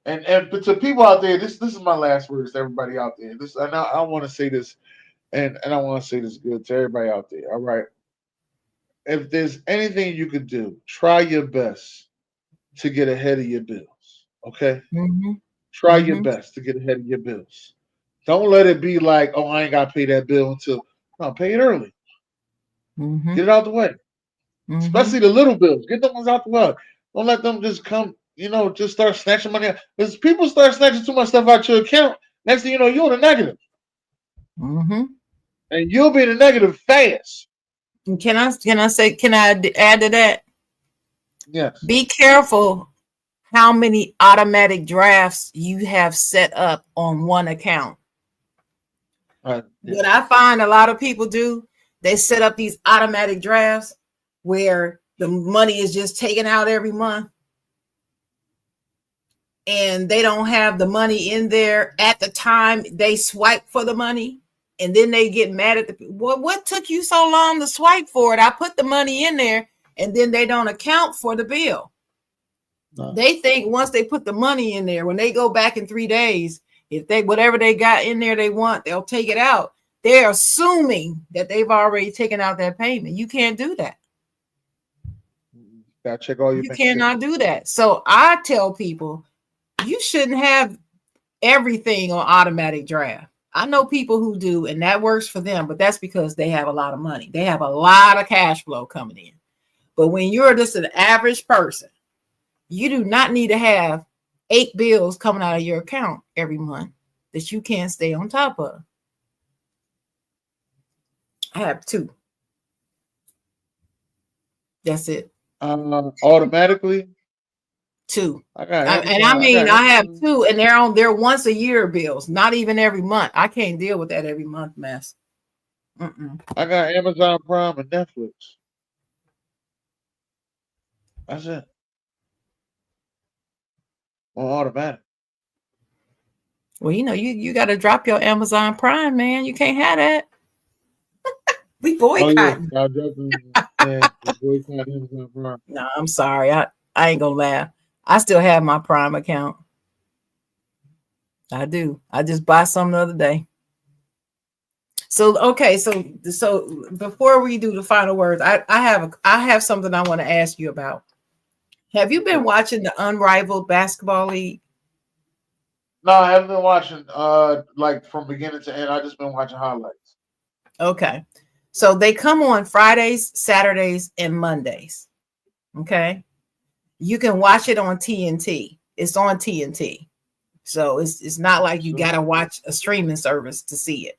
but to people out there, this is my last words to everybody out there. This and I want to say this, and I want to say this good to everybody out there. All right, if there's anything you could do, try your best to get ahead of your bills. Okay, Mm-hmm. try your Mm-hmm. best to get ahead of your bills. Don't let it be like, oh, I ain't got to pay that bill until. No, pay it early. Mm-hmm. Get it out the way. Mm-hmm. Especially the little bills. Get them ones out the way. Don't let them just come, just start snatching money out. Because people start snatching too much stuff out your account. Next thing you know, you're in the negative. Mm-hmm. And you'll be in the negative fast. And can I add to that? Yes. Be careful how many automatic drafts you have set up on one account. Yeah. What I find a lot of people do, they set up these automatic drafts where the money is just taken out every month and they don't have the money in there at the time they swipe for the money. And then they get mad at what took you so long to swipe for it? I put the money in there, and then they don't account for the bill. No. They think once they put the money in there, when they go back in 3 days, if they whatever they got in there they want, they'll take it out. They're assuming that they've already taken out that payment. You can't do that. Gotta check all your. You cannot do that. So I tell people, you shouldn't have everything on automatic draft. I know people who do, and that works for them, but that's because they have a lot of money. They have a lot of cash flow coming in. But when you're just an average person, you do not need to have 8 bills coming out of your account every month that you can't stay on top of. I have 2. That's it. Automatically? 2. I got I have 2, and they're once a year bills, not even every month. I can't deal with that every month mess. I got Amazon Prime and Netflix. That's it. On automatic. Well, you got to drop your Amazon Prime, man. You can't have that. We boycotting. Oh, yeah, boycott Amazon Prime. No, I'm sorry. I ain't gonna laugh. I still have my Prime account. I do. I just bought some the other day. So okay, so before we do the final words, I have something I want to ask you about. Have you been watching the Unrivaled Basketball League? No, I haven't been watching like from beginning to end. I just been watching highlights. Okay. So they come on Fridays, Saturdays, and Mondays. Okay. You can watch it on TNT. It's on TNT. So it's not like you got to watch a streaming service to see it.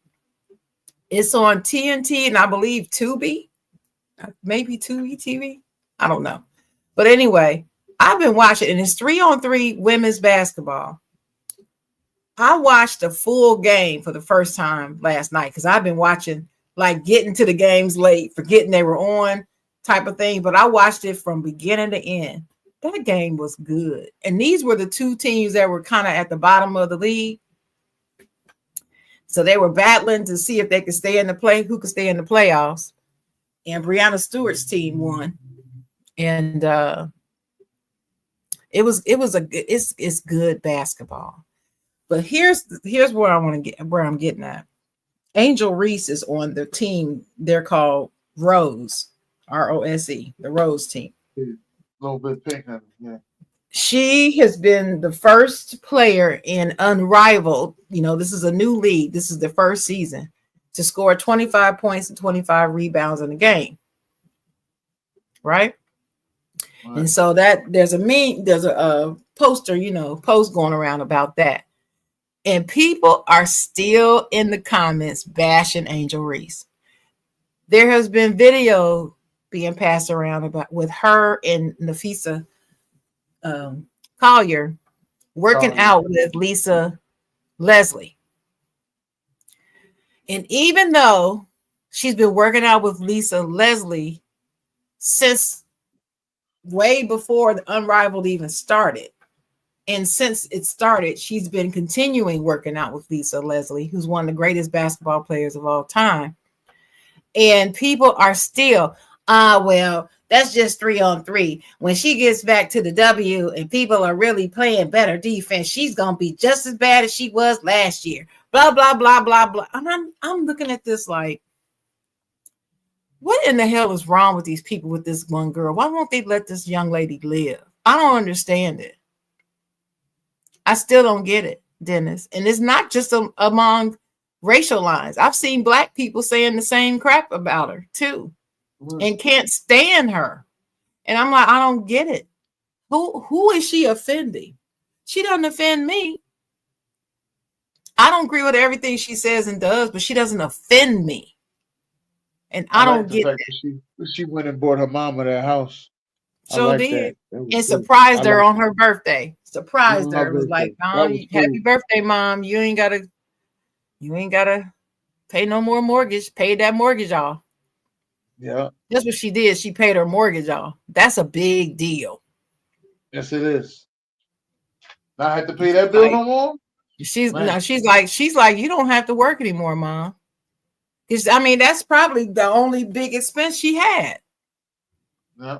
It's on TNT and I believe Tubi, maybe Tubi TV. I don't know. But anyway, I've been watching, and it's 3-on-3 women's basketball. I watched a full game for the first time last night because I've been watching, like getting to the games late, forgetting they were on type of thing. But I watched it from beginning to end. That game was good. And these were the 2 teams that were kind of at the bottom of the league. So they were battling to see if they could stay in the who could stay in the playoffs. And Breanna Stewart's team won. And it's good basketball. But here's where I'm getting at. Angel Reese is on the team. They're called Rose, ROSE, the Rose team. A little bit pink, yeah. She has been the first player in Unrivaled. This is a new league. This is the first season to score 25 points and 25 rebounds in a game. Right? And so there's a poster, post going around about that. And people are still in the comments bashing Angel Reese. There has been video being passed around with her and Nafisa Collier working out with Lisa Leslie. And even though she's been working out with Lisa Leslie since way before the Unrivaled even started. And since it started, she's been continuing working out with Lisa Leslie, who's one of the greatest basketball players of all time. And people are still, well, that's just 3-on-3. When she gets back to the W and people are really playing better defense, she's gonna be just as bad as she was last year. Blah blah blah blah blah. And I'm looking at this like, what in the hell is wrong with these people with this one girl? Why won't they let this young lady live? I don't understand it. I still don't get it, Dennis. And it's not just among racial lines. I've seen Black people saying the same crap about her too, and can't stand her. And I'm like, I don't get it. Who is she offending? She doesn't offend me. I don't agree with everything she says and does, but she doesn't offend me. And I don't get it. She went and bought her mama that house. So did. And surprised her on her birthday. Surprised her. It was like, happy birthday, Mom. You ain't gotta pay no more mortgage. Paid that mortgage off. Yeah. That's what she did. She paid her mortgage off. That's a big deal. Yes, it is. Now I have to pay that bill no more. She's like, you don't have to work anymore, Mom. Because I mean, that's probably the only big expense she had. Yeah.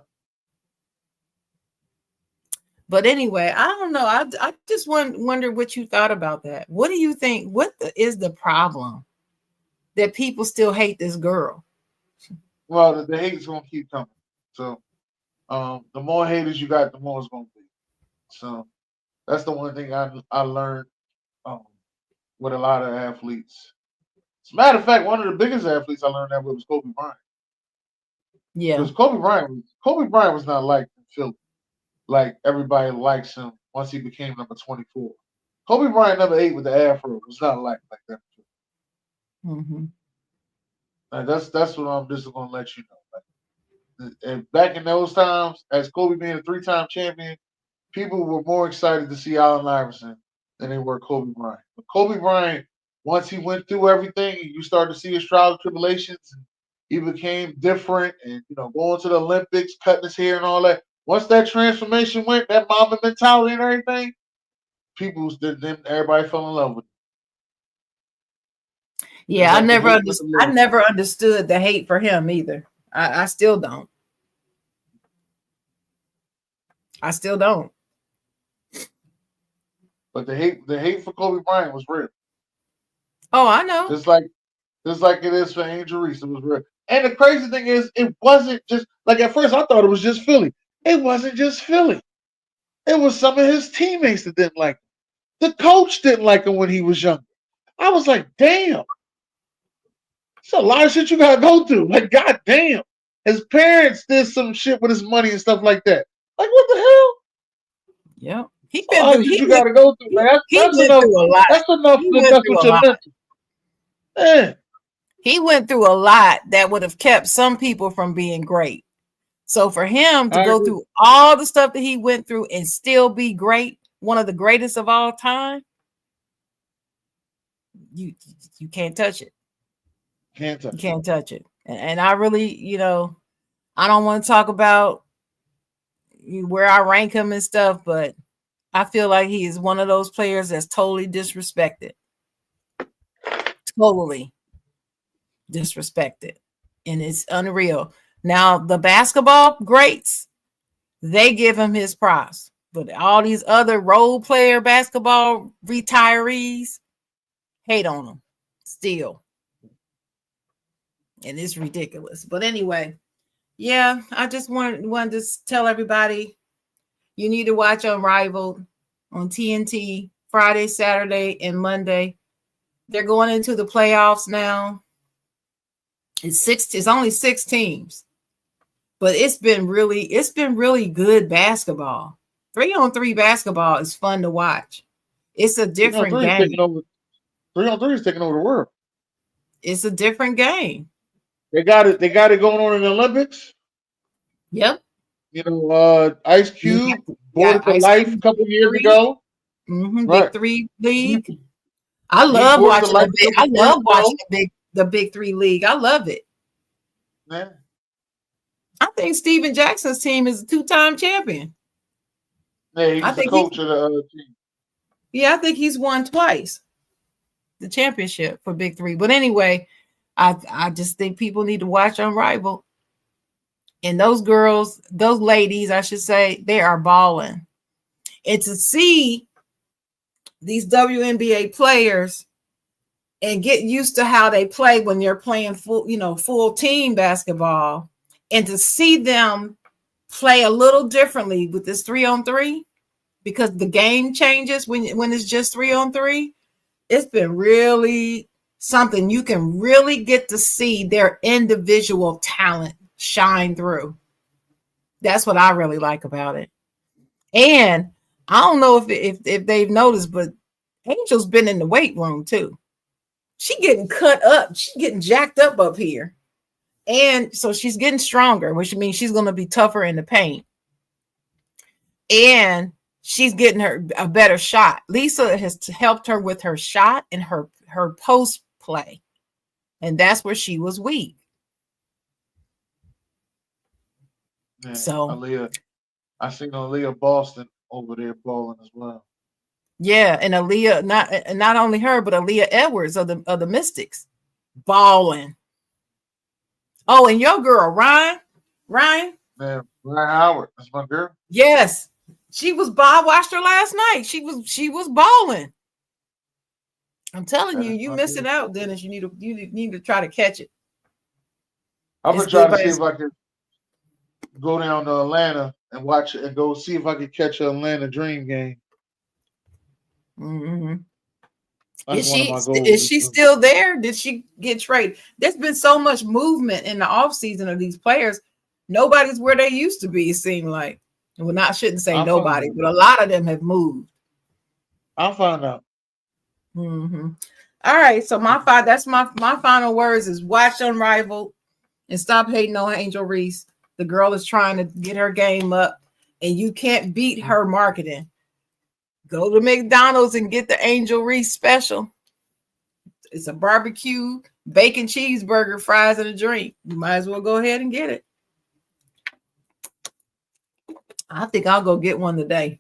But anyway, I don't know. I just wonder what you thought about that. What do you think? What is the problem that people still hate this girl? Well, the hate's gonna keep coming. So, the more haters you got, the more it's gonna be. So, that's the one thing I learned with a lot of athletes. As a matter of fact, one of the biggest athletes I learned that with was Kobe Bryant. Yeah, because Kobe Bryant was not liked in Philly like everybody likes him once he became number 24. Kobe Bryant never ate with the afro. It was not liked like that. Mm-hmm. Now, that's what I'm just going to let you know. Like, and back in those times, as Kobe being a 3-time champion, people were more excited to see Allen Iverson than they were Kobe Bryant. But Kobe Bryant, once he went through everything, and you started to see his trials and tribulations, and he became different, and going to the Olympics, cutting his hair and all that. Once that transformation went, that Mamba mentality and everything, then everybody fell in love with him. Yeah, I never understood the hate for him either. I still don't. But the hate for Kobe Bryant was real. Oh, I know. Just like it is for Angel Reese, it was real. And the crazy thing is, it wasn't just like at first I thought it was just Philly. It wasn't just Philly. It was some of his teammates that didn't like him. The coach didn't like him when he was younger. I was like, damn. It's a lot of shit you gotta go through. Like, goddamn. His parents did some shit with his money and stuff like that. Like, what the hell? Yeah. You gotta go through. That's enough. Through a lot. That's enough to mess with your mental. Yeah. He went through a lot that would have kept some people from being great. So for him to go through all the stuff that he went through and still be great, one of the greatest of all time, you can't touch it. You can't touch it. And I really, I don't want to talk about where I rank him and stuff, but I feel like he is one of those players that's totally disrespected. Totally disrespected. And it's unreal. Now, the basketball greats, they give him his props. But all these other role player basketball retirees hate on him still. And it's ridiculous. But anyway, yeah, I just wanted to tell everybody you need to watch Unrivaled on TNT Friday, Saturday, and Monday. They're going into the playoffs now. It's only 6 teams. But it's been really good basketball. 3-on-3 basketball is fun to watch. It's a different game. 3-on-3 is taking over the world. It's a different game. They got it going on in the Olympics. Yep. Ice Cube bought it to life a couple years ago. Mm-hmm. Right. Big 3 league. I love watching the Big 3 league. I love it. Yeah. I think Steven Jackson's team is a 2-time champion. Yeah, he I was the think coach of the other team. Yeah, I think he's won twice the championship for Big Three. But anyway, I just think people need to watch Unrivaled. And those girls, those ladies, I should say, they are balling. And to see these WNBA players and get used to how they play when you're playing full team basketball, and to see them play a little differently with this 3-on-3, because the game changes when it's just 3-on-3. It's been really something. You can really get to see their individual talent shine through. That's what I really like about it. And I don't know if they've noticed, but Angel's been in the weight room too. She getting cut up. She's getting jacked up here. And so she's getting stronger, which means she's going to be tougher in the paint. And she's getting her a better shot. Lisa has helped her with her shot and her post play. And that's where she was weak. Man, So Aaliyah, I seen Aaliyah Boston over there balling as well. yeah, and Aaliyah, not only her, but Aaliyah Edwards of the Mystics, balling. Oh, and your girl, Ryan. Man, Ryan Howard, that's my girl. Yes. She was I watched her last night. She was balling. I'm telling you, you missing out, Dennis. You need to try to catch it. I'm gonna try to see if I can go down to Atlanta and watch it and go see if I can catch an Atlanta Dream game. Mm-hmm. That's one of my goals. Is she still there? Did she get traded? There's been so much movement in the offseason of these players. Nobody's where they used to be, it seemed like. Well, I shouldn't say nobody, but a lot of them have moved. I'll find out. Mm-hmm. All right. So that's my final words is watch Unrivaled and stop hating on Angel Reese. The girl is trying to get her game up, and you can't beat her marketing. Go to McDonald's and get the Angel Reese special. It's a barbecue, bacon cheeseburger, fries, and a drink. You might as well go ahead and get it. I think I'll go get one today.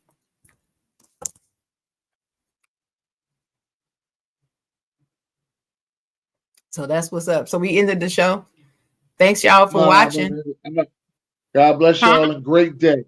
So that's what's up. So we ended the show. Thanks, y'all, for watching. God bless y'all and great day.